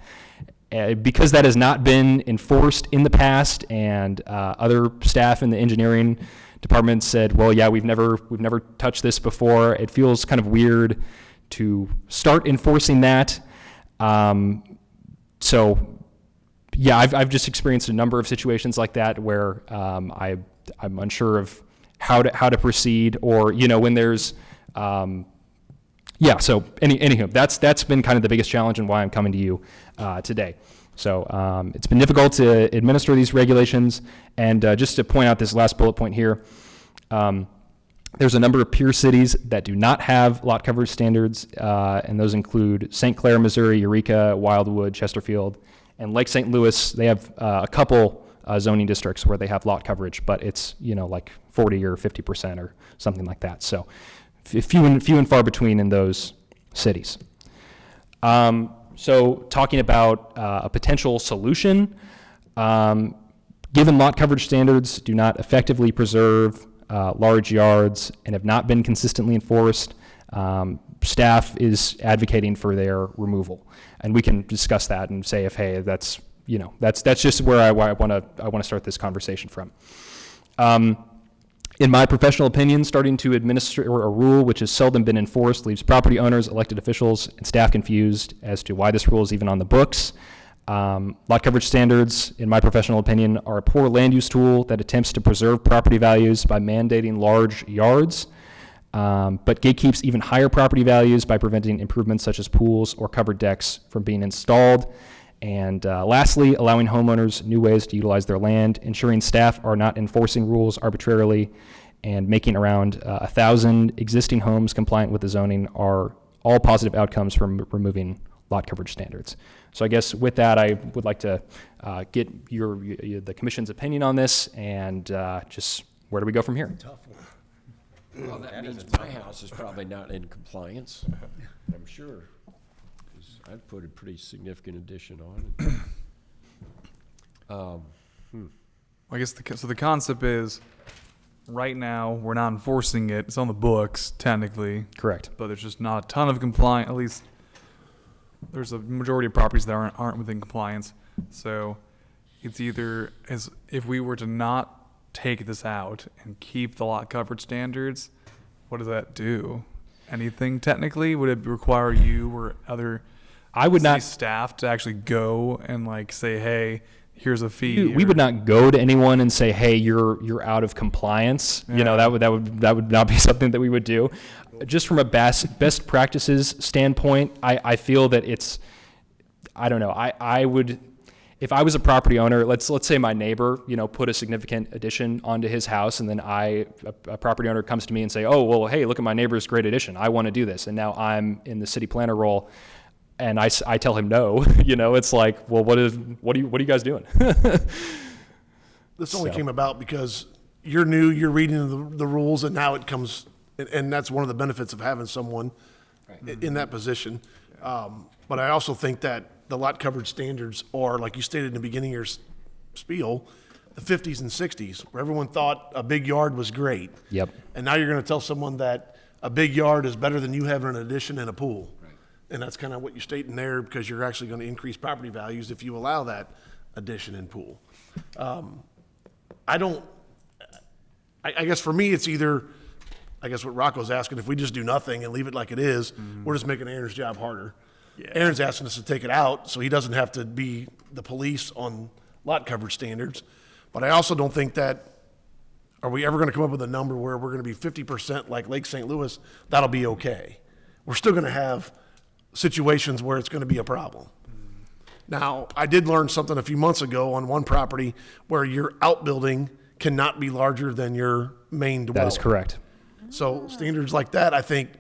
Because that has not been enforced in the past, and other staff in the engineering department said, well, yeah, we've never touched this before. It feels kind of weird to start enforcing that. So yeah, I've just experienced a number of situations like that where I'm unsure of how to proceed, or when there's so anywho, that's been kind of the biggest challenge and why I'm coming to you today. So it's been difficult to administer these regulations, and just to point out this last bullet point here, there's a number of peer cities that do not have lot coverage standards, and those include St. Clair, Missouri, Eureka, Wildwood, Chesterfield, and Lake St. Louis. They have a couple zoning districts where they have lot coverage, but it's like 40 or 50% or something like that. So few and far between in those cities. So talking about a potential solution, given lot coverage standards do not effectively preserve large yards and have not been consistently enforced, staff is advocating for their removal. And we can discuss that and say hey, that's just where I want to start this conversation from. In my professional opinion, starting to administer a rule which has seldom been enforced leaves property owners, elected officials, and staff confused as to why this rule is even on the books. Lot coverage standards, in my professional opinion, are a poor land use tool that attempts to preserve property values by mandating large yards, but gatekeeps even higher property values by preventing improvements such as pools or covered decks from being installed. And lastly, allowing homeowners new ways to utilize their land, ensuring staff are not enforcing rules arbitrarily, and making around 1,000 existing homes compliant with the zoning are all positive outcomes from removing lot coverage standards. So I guess with that, I would like to get the commission's opinion on this, and just where do we go from here? Tough one. Well, that means my house is probably not in compliance, I'm sure. I've put a pretty significant addition on it. I guess the concept is, right now, we're not enforcing it. It's on the books, technically. Correct. But there's just not a ton of compliance. At least there's a majority of properties that aren't within compliance. So it's either, as if we were to not take this out and keep the lot coverage standards, what does that do? Anything technically? Would it require you or other staff to actually go and say, hey, here's a fee? We would not go to anyone and say, hey, you're out of compliance. Yeah. That would not be something that we would do. Just from a best practices standpoint, I feel that it's, I don't know, I would, if I was a property owner, let's say my neighbor, put a significant addition onto his house, and then a property owner comes to me and say, oh, well, hey, look at my neighbor's great addition. I want to do this. And now I'm in the city planner role, and I tell him no. It's like, well, what are you guys doing? This only came about because you're new, you're reading the rules, and now it comes, and that's one of the benefits of having someone in that position. But I also think that the lot coverage standards are, like you stated in the beginning of your spiel, the 50s and 60s, where everyone thought a big yard was great. Yep. And now you're going to tell someone that a big yard is better than you having an addition and a pool. And that's kind of what you're stating there, because you're actually going to increase property values if you allow that addition and pool. I guess for me, it's either, I guess what Rocco's asking, if we just do nothing and leave it like it is, we're just making Aaron's job harder. Aaron's asking us to take it out so he doesn't have to be the police on lot coverage standards. But I also don't think that, are we ever going to come up with a number where we're going to be 50% like Lake St. Louis? That'll be okay. We're still going to have situations where it's going to be a problem. Now, I did learn something a few months ago on one property where your outbuilding cannot be larger than your main dwelling. That is correct. So standards like that, I think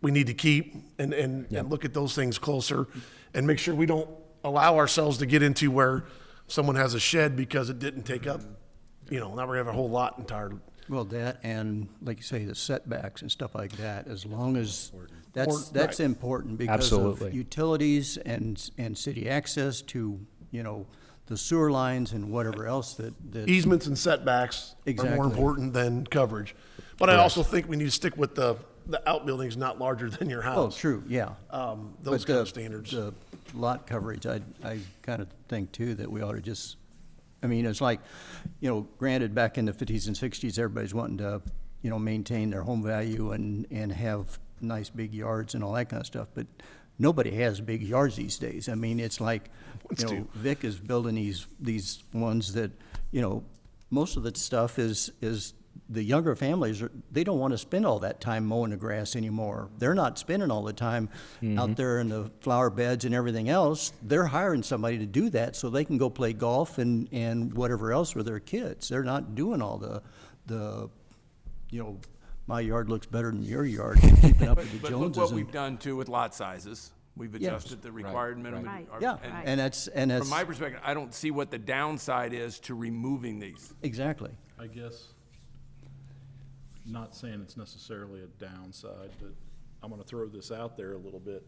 we need to keep and look at those things closer and make sure we don't allow ourselves to get into where someone has a shed because it didn't take up, now we're gonna have a whole lot entire. Well, that and, like you say, the setbacks and stuff like that, as long as, that's Right. important because Absolutely. of utilities and city access to, the sewer lines and whatever else that. Easements and setbacks are more Exactly. important than coverage. But I also think we need to stick with the outbuildings not larger than your Oh, house. true, yeah. Those But kind of standards. The lot coverage, I kind of think too that we ought to just, it's like, granted, back in the 50s and 60s, everybody's wanting to, maintain their home value and have nice big yards and all that kind of stuff, but nobody has big yards these days. It's like, Vic is building these ones that, most of the stuff is the younger families, they don't want to spend all that time mowing the grass anymore. They're not spending all the time out there in the flower beds and everything else. They're hiring somebody to do that so they can go play golf and whatever else with their kids. They're not doing all the my yard looks better than your yard, keeping up with the But Joneses. look what and- we've done too with lot sizes. We've Yes. adjusted the required minimum. Right. Yeah, and that's. From my perspective, I don't see what the downside is to removing these. Exactly. I guess, not saying it's necessarily a downside, but I'm gonna throw this out there a little bit.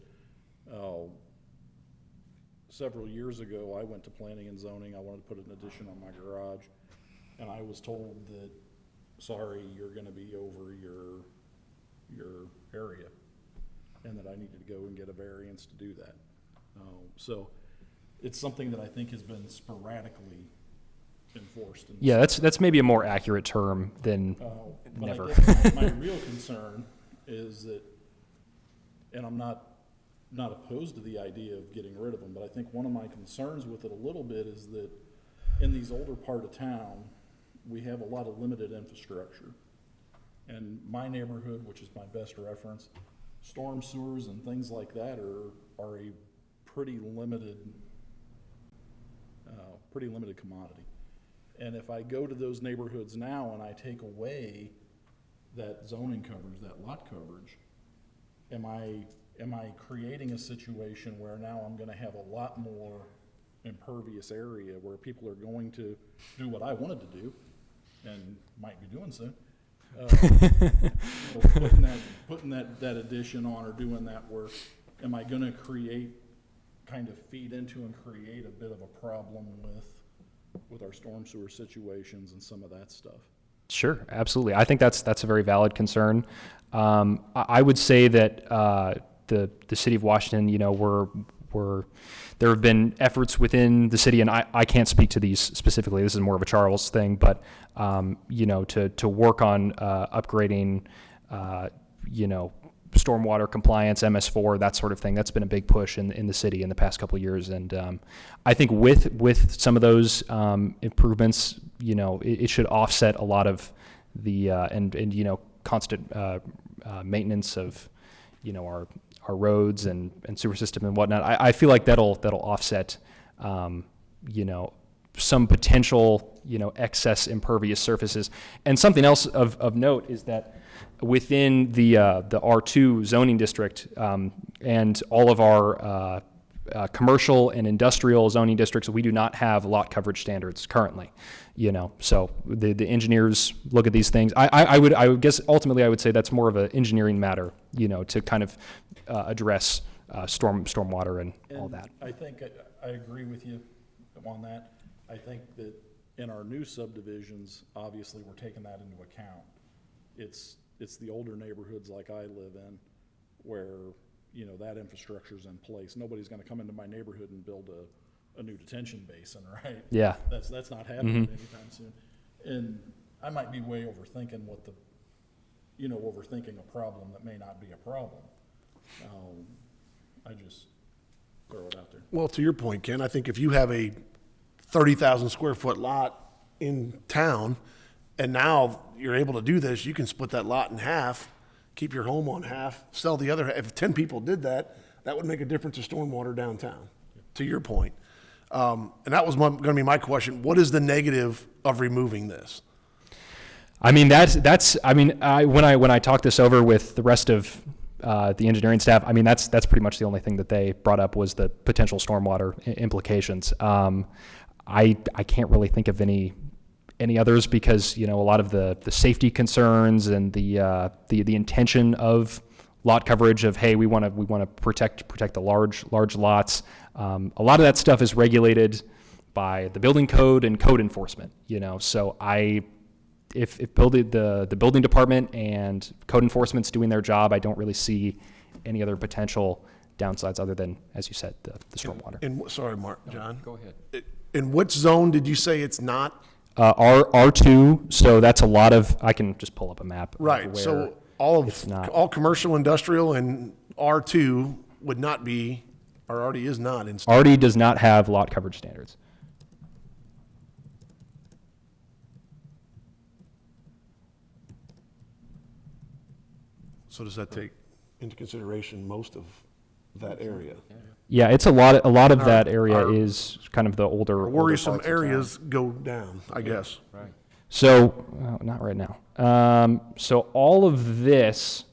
Several years ago, I went to planning and zoning, I wanted to put an addition on my garage, and I was told that, sorry, you're gonna be over your area, and that I needed to go and get a variance to do that. So, it's something that I think has been sporadically enforced. In Yeah, that's maybe a more accurate term than but never. I guess my real concern is that, and I'm not opposed to the idea of getting rid of them, but I think one of my concerns with it a little bit is that in these older part of town, we have a lot of limited infrastructure. And my neighborhood, which is my best reference, storm sewers and things like that are a pretty limited commodity. And if I go to those neighborhoods now and I take away that zoning coverage, that lot coverage, am I creating a situation where now I'm gonna have a lot more impervious area where people are going to do what I wanted to do, and might be doing soon? Putting that addition on or doing that work, am I gonna kind of feed into and create a bit of a problem with our storm sewer situations and some of that stuff? Sure, absolutely. I think that's a very valid concern. I would say that the city of Washington, there have been efforts within the city, and I can't speak to these specifically. This is more of a Charles thing, but to work on upgrading, stormwater compliance, MS4, that sort of thing. That's been a big push in the city in the past couple of years, and I think with some of those improvements, it should offset a lot of the constant maintenance of our roads and sewer system and whatnot. I feel like that'll offset some potential excess impervious surfaces. And something else of note is that within the R2 zoning district and all of our commercial and industrial zoning districts, we do not have lot coverage standards currently. So the engineers look at these things. I would guess ultimately I would say that's more of an engineering matter, to kind of address stormwater and all that. I think I agree with you on that. I think that in our new subdivisions, obviously, we're taking that into account. It's the older neighborhoods like I live in where, you know, that infrastructure's in place. Nobody's gonna come into my neighborhood and build a new detention basin, right? Yeah. That's not happening anytime soon. And I might be way overthinking overthinking a problem that may not be a problem. I just throw it out there. Well, to your point, Ken, I think if you have a 30,000 square foot lot in town, and now you're able to do this, you can split that lot in half, keep your home on half, sell the other half. If 10 people did that, that would make a difference to stormwater downtown, to your point. And that was gonna be my question. What is the negative of removing this? I mean, when I talked this over with the rest of the engineering staff, I mean, that's pretty much the only thing that they brought up was the potential stormwater implications. I can't really think of any others because, you know, a lot of the safety concerns and the intention of lot coverage of, hey, we want to protect the large lots. A lot of that stuff is regulated by the building code and code enforcement, you know, so if the building department and code enforcement's doing their job, I don't really see any other potential downsides other than, as you said, the stormwater. Sorry, Mark, John. Go ahead. In which zone did you say it's not? R2, so that's a lot of, I can just pull up a map. Right, so all commercial, industrial, and R2 would not be, or already is not in. Already does not have lot coverage standards. So does that take into consideration most of that area? Yeah, it's a lot of that area is kind of the older Worrisome parts of areas go down, I guess. Right. So, not right now. So all of this,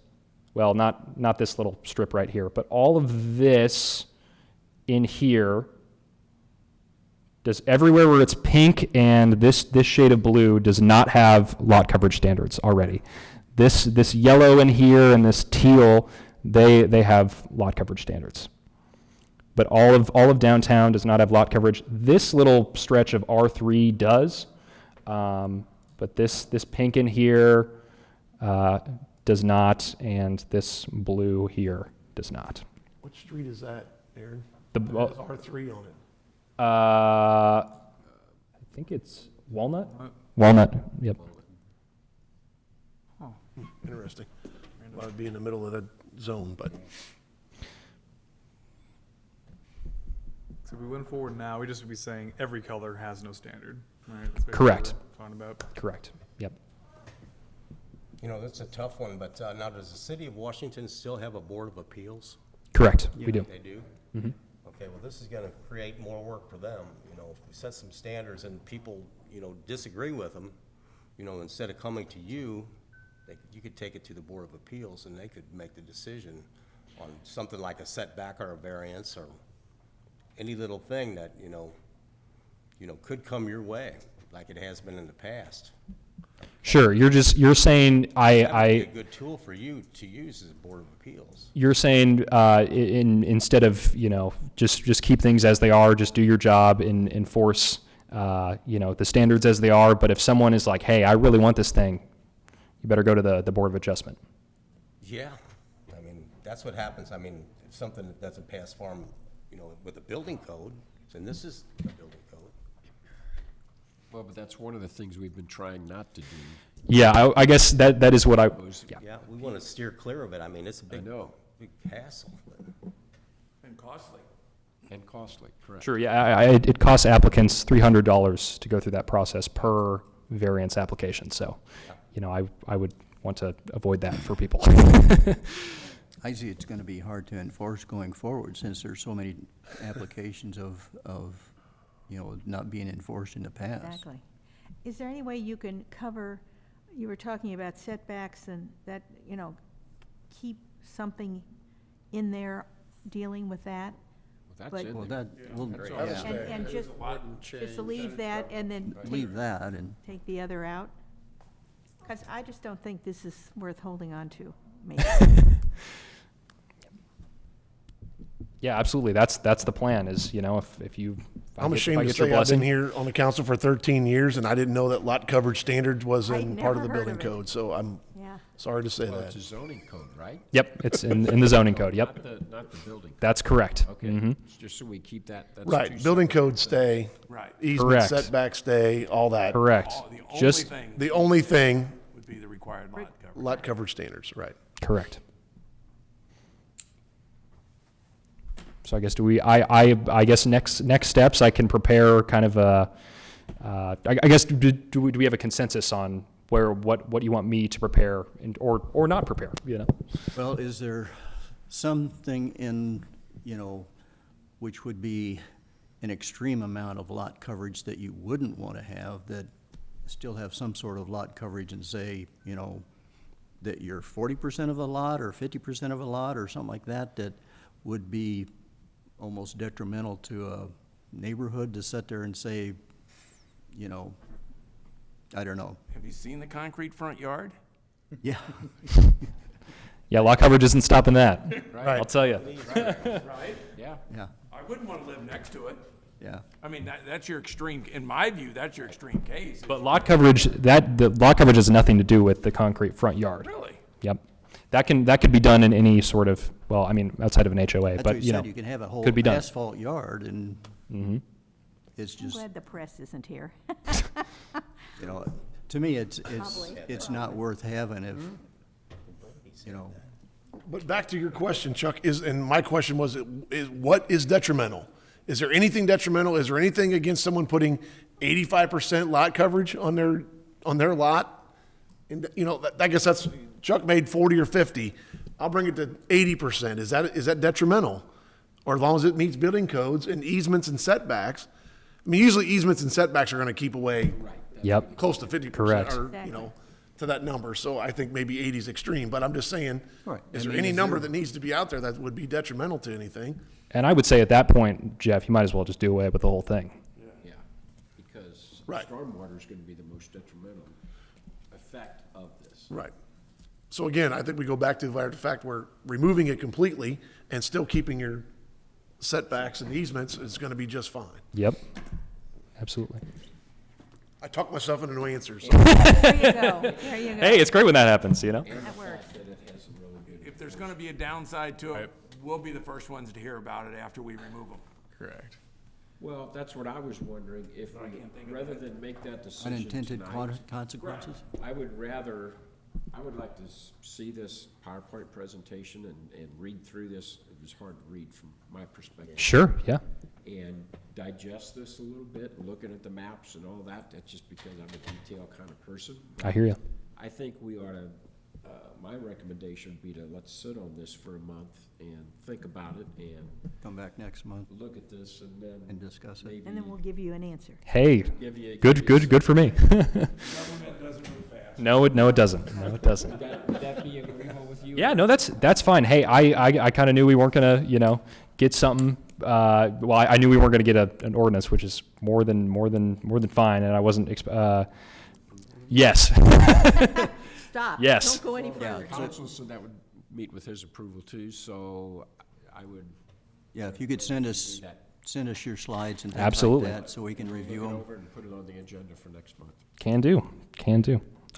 well, not this little strip right here, but all of this in here, does everywhere where it's pink and this shade of blue does not have lot coverage standards already. This yellow in here and this teal, they have lot coverage standards. But all of downtown does not have lot coverage. This little stretch of R3 does, but this pink in here does not, and this blue here does not. What street is that, Aaron? The It has R3 on it. I think it's Walnut. Walnut. Yep. Interesting. Well, I'd be in the middle of that zone, but. So if we went forward now, we just would be saying every color has no standard, right? That's basically Correct. what we're talking about. Correct. Yep. You know, that's a tough one, but now does the city of Washington still have a Board of Appeals? Correct. We do. They do? Mhm. Okay, well, this is gonna create more work for them. You know, if we set some standards and people, you know, disagree with them, you know, instead of coming to you, you could take it to the Board of Appeals and they could make the decision on something like a setback or a variance or any little thing that, you know, could come your way, like it has been in the past. Sure. You're saying That would be a good tool for you to use as a Board of Appeals. You're saying instead of, you know, just keep things as they are, just do your job and enforce, you know, the standards as they are. But if someone is like, hey, I really want this thing, you better go to the Board of Adjustment. Yeah, I mean, that's what happens. I mean, if something that doesn't pass farm, you know, with a building code, and this is a building code. Well, but that's one of the things we've been trying not to do. Yeah, I guess that is what I. Yeah, we want to steer clear of it. I mean, it's a big hassle. And costly. And costly, correct. Sure. Yeah, it costs applicants $300 to go through that process per variance application. So, you know, I would want to avoid that for people. I see it's going to be hard to enforce going forward since there's so many applications of you know, not being enforced in the past. Exactly. Is there any way you can cover, you were talking about setbacks and that, you know, keep something in there dealing with that? Well, But- that's Well, it. that, well, yeah, And just leave that and then leave that and. take the other out? Because I just don't think this is worth holding on to, maybe. Yeah, absolutely. That's the plan is, you know, if you I'm if I ashamed to get your say I've been blessing. here on the council for 13 years, and I didn't know that lot coverage standards was I'd in part of never the heard building of it. code, so I'm Yeah. sorry to say Well, it's that. a zoning code, right? Yep, it's in the zoning code, yep. Not the building. That's correct. Okay, Mhm. just so we keep that. That's Right, two building separate code stay, Right. easement Correct. setback stay, all that. Correct. The only Just, thing The only thing, would be the required lot coverage. lot coverage standards, right. correct. So I guess I guess next steps, I can prepare kind of a, I guess, do we have a consensus on what you want me to prepare or not prepare, you know? Well, is there something in, which would be an extreme amount of lot coverage that you wouldn't want to have, that still have some sort of lot coverage and say, that you're 40% of a lot or 50% of a lot or something like that, that would be almost detrimental to a neighborhood to sit there and say, I don't know. Have you seen the concrete front yard? Yeah. Yeah, lot coverage isn't stopping that. Right. I'll tell you. Right? Yeah. Yeah. I wouldn't want to live next to it. Yeah. I mean, that's your extreme, in my view, that's your extreme case. But lot coverage, the lot coverage has nothing to do with the concrete front yard. Really? Yep. That could be done in any sort of, well, I mean, outside of an HOA, That's but what you know, said, you can have a whole could be done. asphalt yard and it's I'm just, glad the press isn't here. to me, it's Probably. not worth having if, But back to your question, Chuck, and my question was, what is detrimental? Is there anything detrimental? Is there anything against someone putting 85% lot coverage on their lot? And, I guess that's, Chuck made 40 or 50. I'll bring it to 80%. Is that detrimental? Or as long as it meets building codes and easements and setbacks? I mean, usually easements and setbacks are going to keep away Yep. close to 50%. Correct. Or, Exactly. to that number. So I think maybe 80 is extreme, but I'm just saying, Right. is I there mean, any is number there- that needs to be out there that would be detrimental to anything? And I would say at that point, Jeff, you might as well just do away with the whole thing. Yeah, because Right. stormwater is going to be the most detrimental effect of this. Right. So again, I think we go back to the fact we're removing it completely and still keeping your setbacks and easements is going to be just fine. Yep. Absolutely. I talked myself into no answers. There you go, there you go. Hey, it's great when that happens, you know? That works. If there's going to be a downside to it, we'll be the first ones to hear about it after we remove them. Correct. Well, that's what I was wondering, if we, rather than make that decision unintended tonight, consequences? I would like to see this PowerPoint presentation and read through this. It was hard to read from my perspective. Sure, yeah. And digest this a little bit, and looking at the maps and all that. That's just because I'm a detail kind of person. I hear you. I think we ought to, my recommendation would be to let's sit on this for a month and think about it and Come back next month look at this and then. and discuss it. maybe And then we'll give you an answer. Hey, give you- good for me. Government doesn't move fast. No, it doesn't. No, it doesn't. Would that be agreeable with you? Yeah, no, that's fine. Hey, I kind of knew we weren't gonna, get something. Well, I knew we weren't gonna get an ordinance, which is more than fine, and I wasn't. Yes. Stop. Yes. Don't go any Yeah. further. Council said that would meet with his approval too, so I would. Yeah, if you could send do us that. your slides and things Absolutely. like that, so we can review Look it them. over and put it on the agenda for next month. Can do.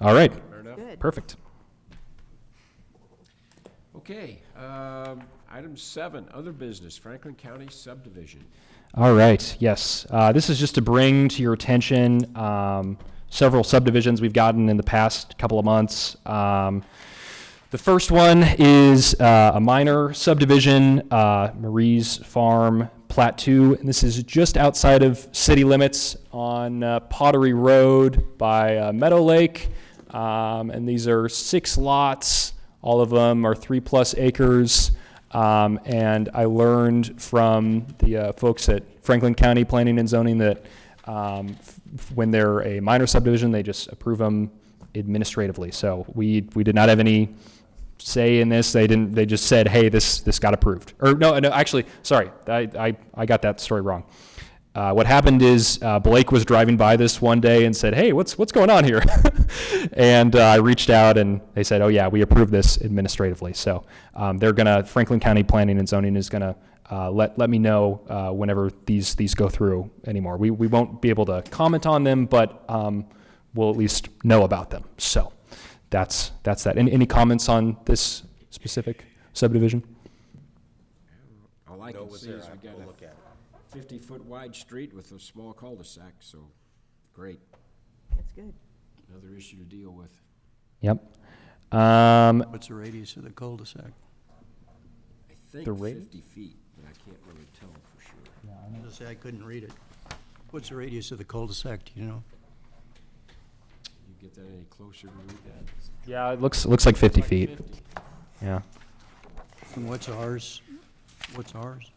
All right. Fair enough? Good. Perfect. Okay, item 7, other business, Franklin County subdivision. All right, yes. This is just to bring to your attention several subdivisions we've gotten in the past couple of months. The first one is a minor subdivision, Marie's Farm, Plat 2, and this is just outside of city limits on Pottery Road by Meadow Lake. And these are 6 lots. All of them are 3+ acres. And I learned from the folks at Franklin County Planning and Zoning that when they're a minor subdivision, they just approve them administratively. So we did not have any say in this. They just said, hey, this got approved. Or no, actually, sorry, I got that story wrong. What happened is Blake was driving by this one day and said, hey, what's going on here? And I reached out and they said, oh yeah, we approved this administratively. So Franklin County Planning and Zoning is gonna let me know whenever these go through anymore. We won't be able to comment on them, but we'll at least know about them. So that's that. Any comments on this specific subdivision? All I No, can was see there, is we I'll got look at a 50-foot wide street with a small cul-de-sac, so great. That's good. Another issue to deal with. Yep. What's the radius of the cul-de-sac? I think The rate? 50 feet, but I can't really tell for sure. I was gonna say, I couldn't read it. What's the radius of the cul-de-sac, do you know? You get that any closer to read that? Yeah, it looks like 50 feet. 50. Yeah. And what's ours? What's ours?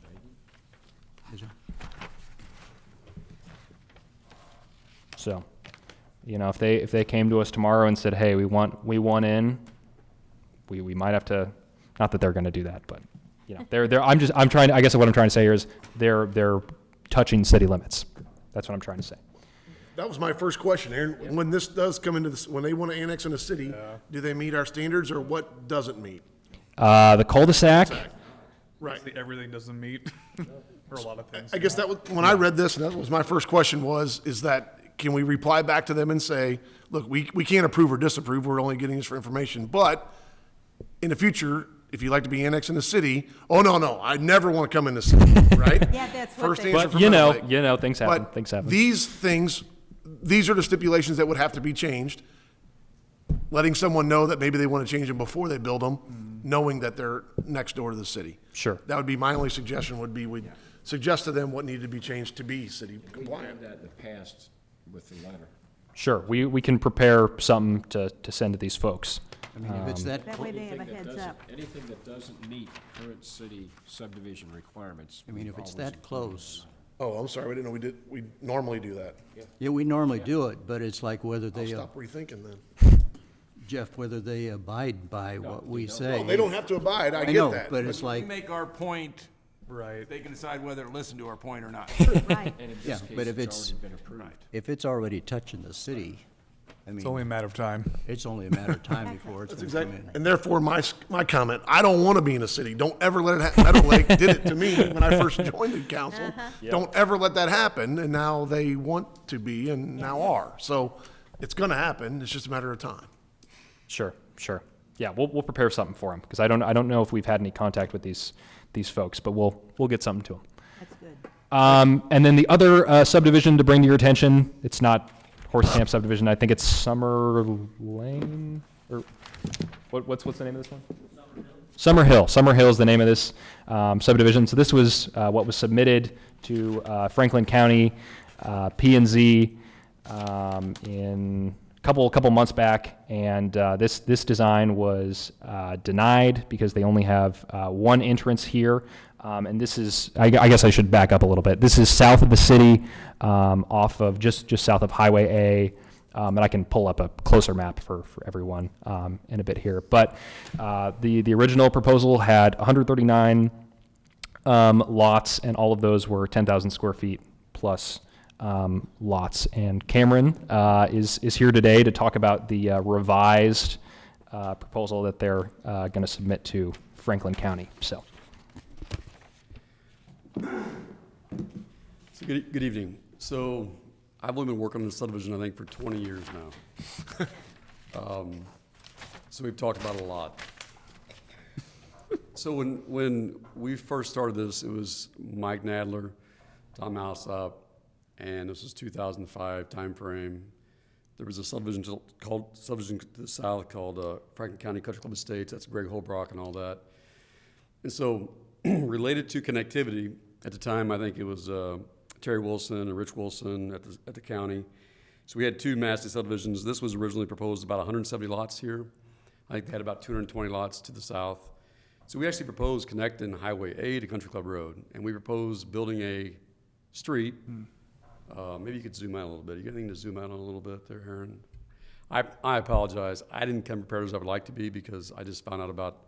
Is it? So, if they came to us tomorrow and said, "Hey, we want in," we might have to. Not that they're going to do that, but I'm trying. I guess what I'm trying to say here is they're touching city limits. That's what I'm trying to say. That was my first question, Aaron. When this does come into this, when they want to annex in a city, do they meet our standards or what doesn't meet? The cul-de-sac. Right. Everything doesn't meet, or a lot of things. I guess that was, when I read this, and that was my first question is that, can we reply back to them and say, look, we can't approve or disapprove, we're only getting this for information, but in the future, if you'd like to be annexed in the city, oh, no, I never want to come in the city, right? Yeah, that's what First they. answer But from Meadow Lake. things happen. But Things happen. these are the stipulations that would have to be changed. Letting someone know that maybe they want to change them before they build them, knowing that they're next door to the city. Sure. That would be my only suggestion, we'd suggest to them what needed to be changed to be city We've compliant. had that in the past with the letter. Sure. We can prepare something to send to these folks. I mean, if it's that, That way they have a Anything that heads doesn't- up. Anything that doesn't meet current city subdivision requirements. I mean, we've if it's always that included in close, Oh, I'm sorry, we didn't know we normally do that. yeah, we normally do it, but it's like whether I'll they, stop rethinking then. Jeff, whether they abide by what we say. Well, they don't have to abide, I I get know, that. but it's We like, make our point, Right. they can decide whether to listen to our point or not. Right. And in yeah, this case, but if it's it's, already been approved. if it's already touching the city, I It's only a mean, matter of time. it's only a matter of time before it's That's gonna come exactly, in. and therefore my comment, I don't want to be in a city. Don't ever let it happen. Meadow Lake did it to me when I first joined the council. Don't ever let that happen, and now they want to be and now are. So it's going to happen. It's just a matter of time. Sure. Yeah, we'll prepare something for them because I don't know if we've had any contact with these folks, but we'll get something to them. That's good. And then the other subdivision to bring to your attention, it's not Horse Camp subdivision. I think it's Summer Lane, or what's the name of this one? Summer Hill. Summer Hill is the name of this subdivision. So this was what was submitted to Franklin County P&Z in couple months back, and this design was denied because they only have one entrance here. And this is, I guess I should back up a little bit. This is south of the city, off of just south of Highway A. And I can pull up a closer map for everyone in a bit here. But the original proposal had 139 lots, and all of those were 10,000 square feet plus lots. And Cameron is here today to talk about the revised proposal that they're going to submit to Franklin County. So. So good evening. So I've only been working on this subdivision, I think, for 20 years now. So we've talked about it a lot. So when we first started this, it was Mike Nadler, Tom Alsop, and this was 2005 timeframe. There was a subdivision to the south called Franklin County Country Club Estates. That's Greg Holbrook and all that. And so related to connectivity, at the time, I think it was Terry Wilson and Rich Wilson at the county. So we had two massive subdivisions. This was originally proposed about 170 lots here. I think they had about 220 lots to the south. So we actually proposed connecting Highway A to Country Club Road, and we proposed building a street. Maybe you could zoom out a little bit. You got anything to zoom out on a little bit there, Aaron? I apologize. I didn't come prepared as I would like to be because I just found out about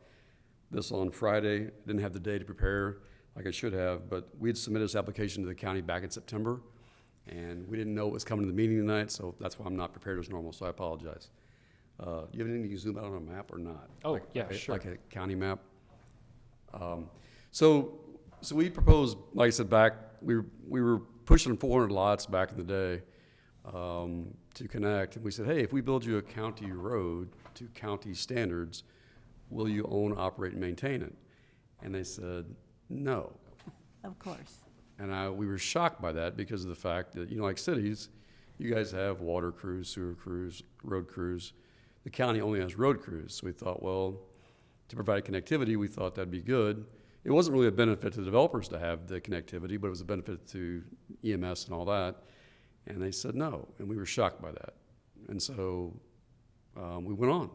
this on Friday. I didn't have the day to prepare like I should have, but we had submitted this application to the county back in September, and we didn't know it was coming to the meeting tonight, so that's why I'm not prepared as normal, so I apologize. Do you have anything you can zoom out on a map or not? Oh, yeah, sure. Like a county map? So So we proposed, like I said, we were pushing 400 lots back in the day to connect. And we said, hey, if we build you a county road to county standards, will you own, operate, and maintain it? And they said, no. Of course. And we were shocked by that because of the fact that, like cities, you guys have water crews, sewer crews, road crews. The county only has road crews. So we thought, well, to provide connectivity, we thought that'd be good. It wasn't really a benefit to the developers to have the connectivity, but it was a benefit to EMS and all that. And they said no, and we were shocked by that. And so we went on.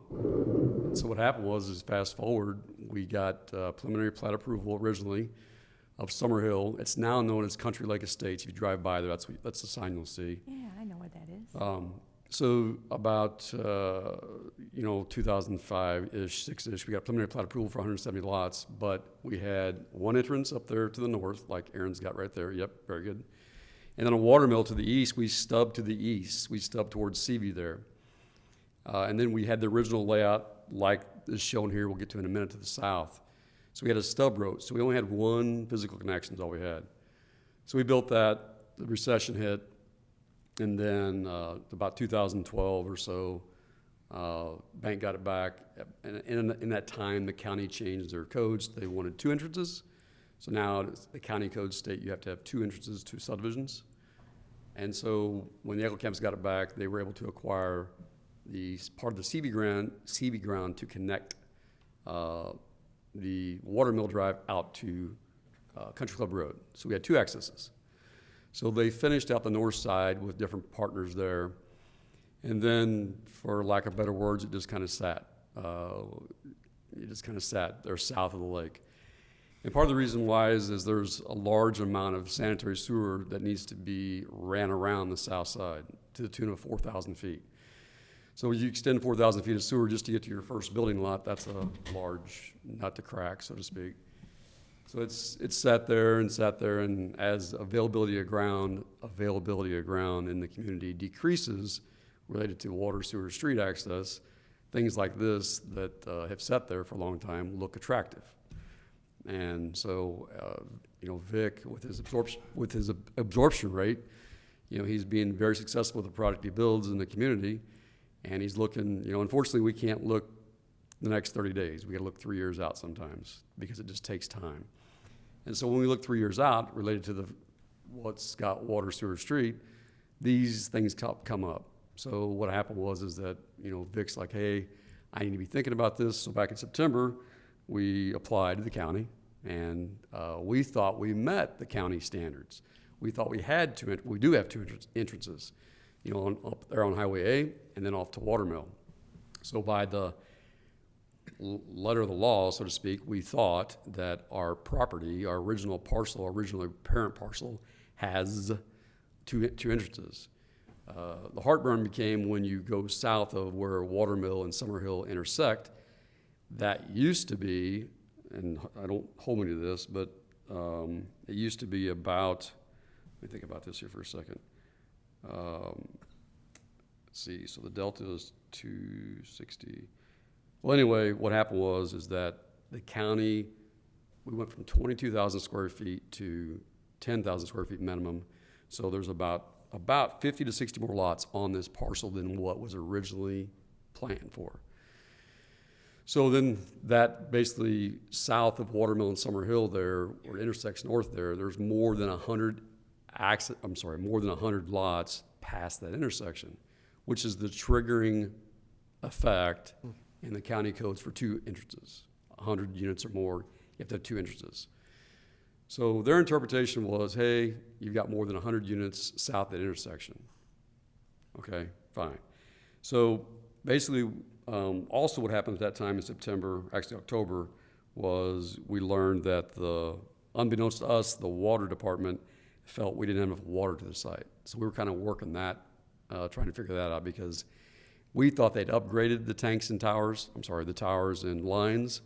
And so what happened was fast forward, we got preliminary plat approval originally of Summerhill. It's now known as Country Lake Estates. If you drive by there, that's the sign you'll see. Yeah, I know what that is. So about 2005-ish, 6-ish, we got preliminary plat approval for 170 lots, but we had one entrance up there to the north, like Aaron's got right there. Yep, very good. And then a water mill to the east. We stubbed to the east. We stubbed towards Seaview there. And then we had the original layout like is shown here. We'll get to in a minute to the south. So we had a stub road. So we only had one physical connection is all we had. So we built that. The recession hit. And then about 2012 or so, bank got it back. And in that time, the county changed their codes. They wanted 2 entrances. So now the county codes state you have to have 2 entrances to subdivisions. And so when the Echo Camps got it back, they were able to acquire the part of the CB ground to connect the Watermill Drive out to Country Club Road. So we had 2 accesses. So they finished out the north side with different partners there. And then, for lack of better words, it just kind of sat. It just kind of sat there south of the lake. And part of the reason why is there's a large amount of sanitary sewer that needs to be ran around the south side to the tune of 4,000 feet. So when you extend 4,000 feet of sewer just to get to your first building lot, that's a large nut to crack, so to speak. So it's sat there, and as availability of ground in the community decreases related to water, sewer, street access, things like this that have sat there for a long time look attractive. And so, Vic, with his absorption rate, he's being very successful with the product he builds in the community, and he's looking. Unfortunately, we can't look the next 30 days. We got to look 3 years out sometimes because it just takes time. And so when we look 3 years out, related to what's got water, sewer, street, these things come up. So what happened was that Vic's like, hey, I need to be thinking about this. So back in September, we applied to the county, and we thought we met the county standards. We thought we had 2. We do have 2 entrances, up there on Highway A, and then off to Watermill. So by the letter of the law, so to speak, we thought that our property, our original parent parcel, has two entrances. The heartburn became when you go south of where Watermill and Summerhill intersect. That used to be, and I don't hold me to this, but it used to be about, let me think about this here for a second. Let's see, so the delta is 260. Well, anyway, what happened was that the county, we went from 22,000 square feet to 10,000 square feet minimum. So there's about 50 to 60 more lots on this parcel than what was originally planned for. So then that basically south of Watermill and Summerhill there, where it intersects north there, there's more than 100 lots past that intersection, which is the triggering effect in the county codes for 2 entrances. 100 units or more, you have to have 2 entrances. So their interpretation was, hey, you've got more than 100 units south of that intersection. Okay, fine. So basically, also what happened at that time in September, actually October, was we learned that unbeknownst to us, the water department felt we didn't have enough water to the site. So we were kind of working that, trying to figure that out, because we thought they'd upgraded the tanks and the towers and lines,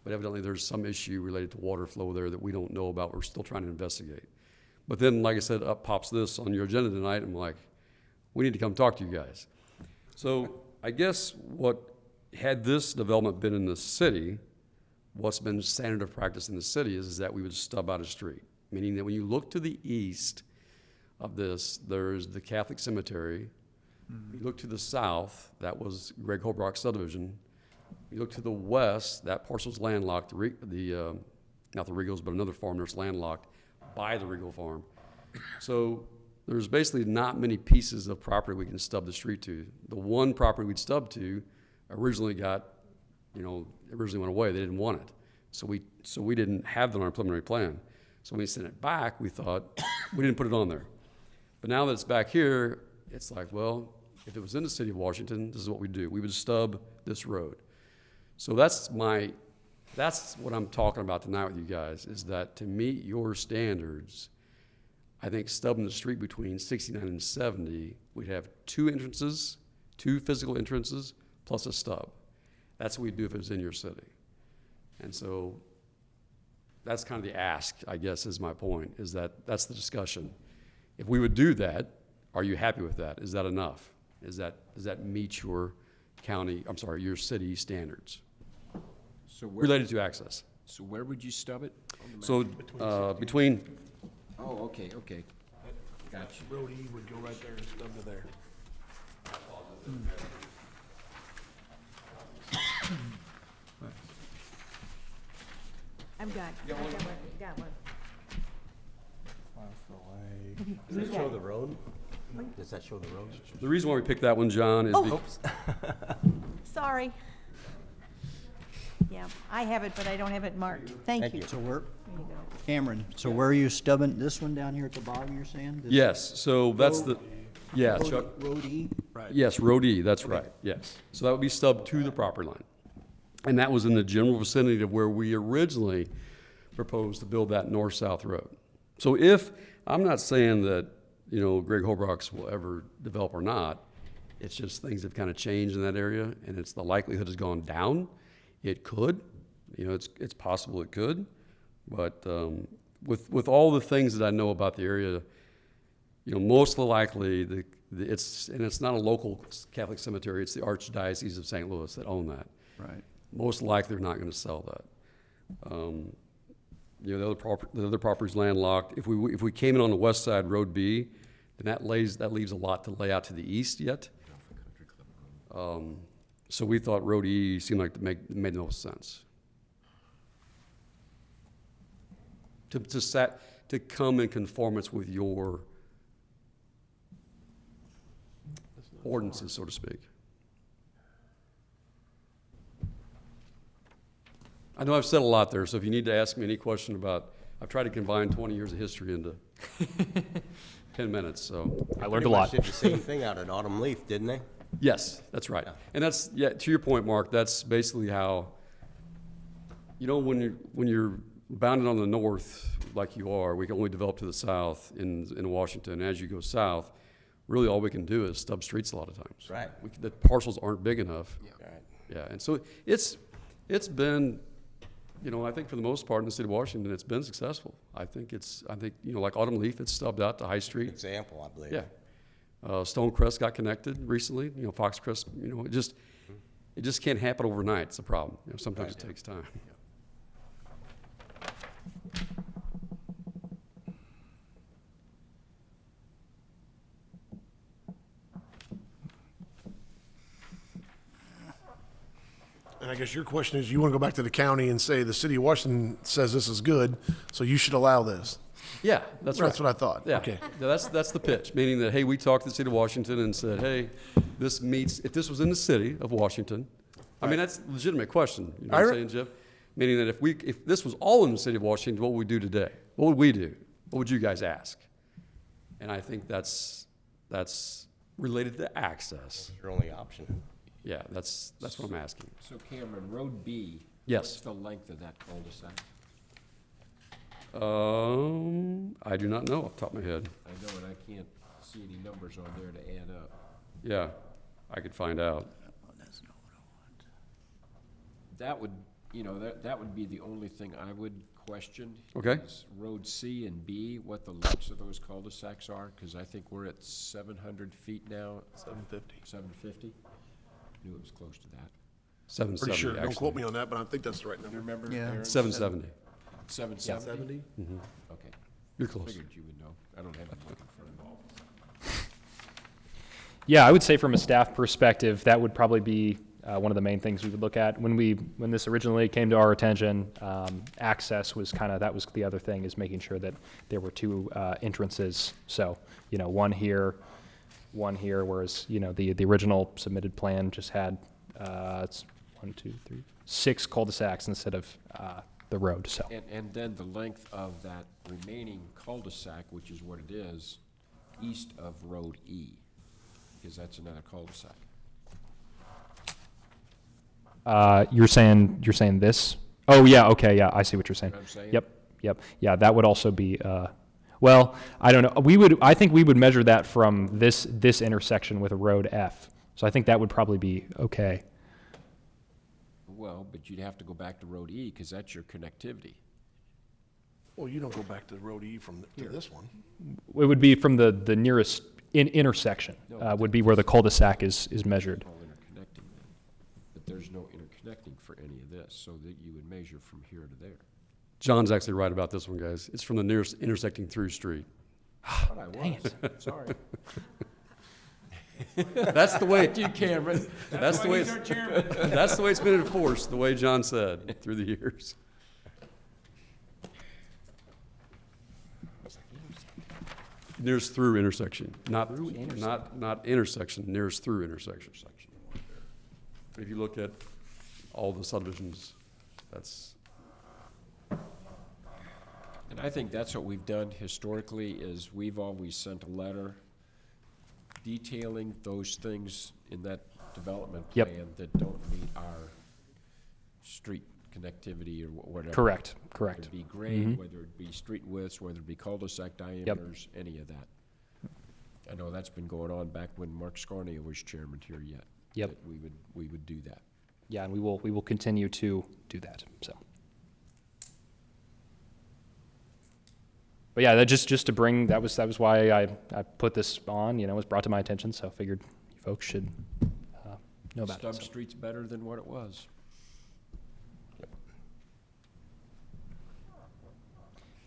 but evidently there's some issue related to water flow there that we don't know about. We're still trying to investigate. But then, like I said, up pops this on your agenda tonight. I'm like, we need to come talk to you guys. So I guess had this development been in the city, what's been standard of practice in the city is that we would stub out a street, meaning that when you look to the east of this, there's the Catholic cemetery. You look to the south, that was Greg Holbrook subdivision. You look to the west, that parcel's landlocked, not the Regals, but another farm that's landlocked by the Regal farm. So there's basically not many pieces of property we can stub the street to. The one property we'd stub to originally went away. They didn't want it. So we didn't have that on our preliminary plan. So when we sent it back, we thought, we didn't put it on there. But now that it's back here, it's like, well, if it was in the city of Washington, this is what we do. We would stub this road. So that's what I'm talking about tonight with you guys, is that to meet your standards, I think stubbing the street between 69 and 70, we'd have two physical entrances, plus a stub. That's what we'd do if it was in your city. And so that's kind of the ask, I guess, is my point, is that's the discussion. If we would do that, are you happy with that? Is that enough? Does that meet your your city standards So where, related to access? so where would you stub it? on the map? So, between, Oh, okay. Gotcha. Road E would go right there and stub to there. I've got one. Does that show the road? Does that show the road? the reason why we picked that one, John, is Sorry. Yeah, I have it, but I don't have it marked. Thank you. So where, There you go. Cameron, so where are you stubbing, this one down here at the bottom, you're saying? This yes, so that's the, yeah, Road- Chuck. Road E? Yes, Road E, that's right, yes. So that would be stubbed to the property line. And that was in the general vicinity of where we originally proposed to build that north-south road. So I'm not saying that, Greg Holbrook's will ever develop or not, it's just things have kind of changed in that area, and the likelihood has gone down. It could, it's possible it could, but with all the things that I know about the area, most likely it's not a local Catholic cemetery, it's the Archdiocese of St. Louis that own that. Right. Most likely they're not going to sell that. The other property's landlocked. If we came in on the west side, Road B, then that leaves a lot to lay out to the east yet. So we thought Road E seemed like made the most sense. To come in conformance with your ordinances, so to speak. I know I've said a lot there, so if you need to ask me any question I've tried to combine 20 years of history into 10 minutes, so. I learned a lot. Did the same thing out at Autumn Leaf, didn't they? Yes, that's right. And to your point, Mark, that's basically how, when you're bounded on the north like you are, we can only develop to the south in Washington. As you go south, really all we can do is stub streets a lot of times. Right. The parcels aren't big enough. Right. Yeah, and so it's been, I think for the most part in the state of Washington, it's been successful. I think like Autumn Leaf, it's stubbed out to High Street. Example, I believe. Yeah. Stonecrest got connected recently, Foxcrest, it just can't happen overnight. It's a problem. Sometimes it takes time. And I guess your question is, you want to go back to the county and say, the city of Washington says this is good, so you should allow this? Yeah, that's right. That's what I thought. Yeah. Okay. That's the pitch, meaning that, hey, we talked to the city of Washington and said, hey, if this was in the city of Washington, I mean, that's a legitimate question, you know what I'm saying, Jeff? Meaning that if this was all in the city of Washington, what would we do today? What would we do? What would you guys ask? And I think that's related to access. Your only option. Yeah, that's what I'm asking. So Cameron, Road B. Yes. What's the length of that cul-de-sac? I do not know off the top of my head. I know, and I can't see any numbers on there to add up. Yeah, I could find out. That would, that would be the only thing I would question. Okay. Is Road C and B, what the lengths of those cul-de-sacs are, because I think we're at 700 feet now. 750. 750? Knew it was close to that. Pretty 770, sure, don't actually. quote me on that, but I think that's the right You number. remember, Yeah. Aaron? 770. 770? Okay. You're close. Figured you would know. I don't have it in front of me. Yeah, I would say from a staff perspective, that would probably be one of the main things we would look at. When this originally came to our attention, access was that was the other thing, is making sure that there were two entrances. So, one here, whereas, the original submitted plan just had, it's 6 cul-de-sacs instead of the road, so. And then the length of that remaining cul-de-sac, which is what it is, east of Road E, because that's another cul-de-sac. You're saying this? Oh, yeah, okay, yeah, I see what you're saying. Know what I'm saying? Yep. Yeah, that would also be, well, I don't know. I think we would measure that from this intersection with a road F. So I think that would probably be okay. Well, but you'd have to go back to Road E, because that's your connectivity. Well, you don't go back to Road E from, to this one. It would be from the nearest intersection, would be where the cul-de-sac is measured. All interconnecting then. But there's no interconnecting for any of this, so that you would measure from here to there. John's actually right about this one, guys. It's from the nearest intersecting through street. But I was, sorry. That's the way. You, Cameron. That's the way he's our chairman. That's the way it's been enforced, the way John said, through the years. Nearest through intersection, not intersection, nearest through intersection. If you look at all the subdivisions, that's. And I think that's what we've done historically, is we've always sent a letter detailing those things in that development Yep. plan that don't meet our street connectivity or whatever. Correct. Whether it be grade, whether it be street widths, whether it be cul-de-sac diameters, any of that. I know that's been going on back when Mark Scarnia was chairman here yet. Yep. That we would do that. Yeah, and we will continue to do that, so. But yeah, that just to bring, that was why I put this on, it was brought to my attention, so I figured you folks should know about it. Stubb so. Street's better than what it was.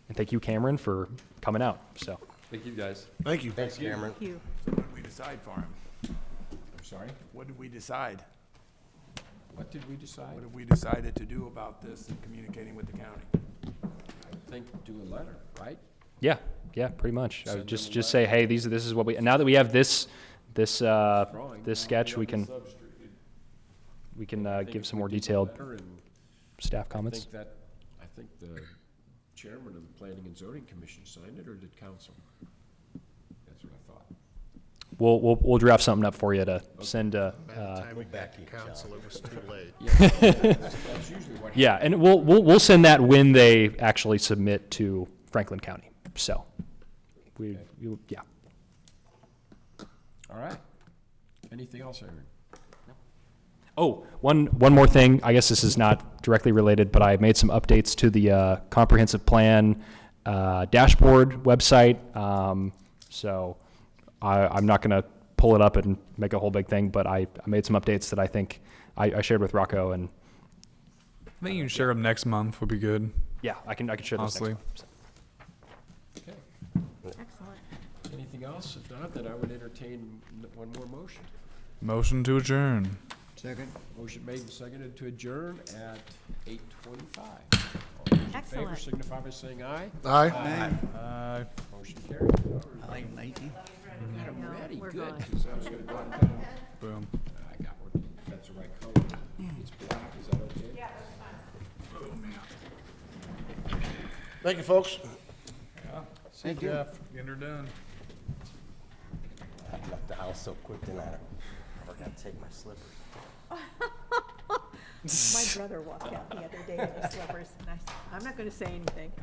And thank you, Cameron, for coming out, so. Thank you, guys. Thank you. Thanks, Cameron. Thank you. So what did we decide for him? I'm sorry? What did we decide? What did we decide? What have we decided to do about this and communicating with the county? I think do a letter, right? Yeah, pretty much. I Send would them just a say, hey, this is what now that we have this Drawing. sketch, we can I think give if some we more did the detailed letter and staff comments. I think the chairman of the Planning and Zoning Commission signed it, or did council? That's what I thought. We'll draft something up for you to send. By the time we got to council, it was too late. That's usually what happens. Yeah, and we'll send that when they actually submit to Franklin County. So, yeah. All right. Anything else, Aaron? Oh, one more thing. I guess this is not directly related, but I made some updates to the comprehensive plan dashboard website. So I'm not going to pull it up and make a whole big thing, but I made some updates that I think I shared with Rocco, and I think you can share them next month would be good. yeah, I can share those Honestly. next month. So. Okay. Excellent. Anything else? If not, then I would entertain one more motion. Motion to adjourn. Second? Motion made and seconded to adjourn at 8:25. All those in favor Excellent. signify by saying aye. Aye. Motion carried. I like 19. Got 'em No, ready, we're good, gone. 'cause I was gonna go out and cut 'em. Boom. I got one, if that's the right color. It's black, is that okay? Yeah. Thank you, folks. Thank you. Jeff. Getting her done. I left the house so quick tonight. I forgot to take my slippers. My brother walked out the other day in his slippers, and I'm not going to say anything.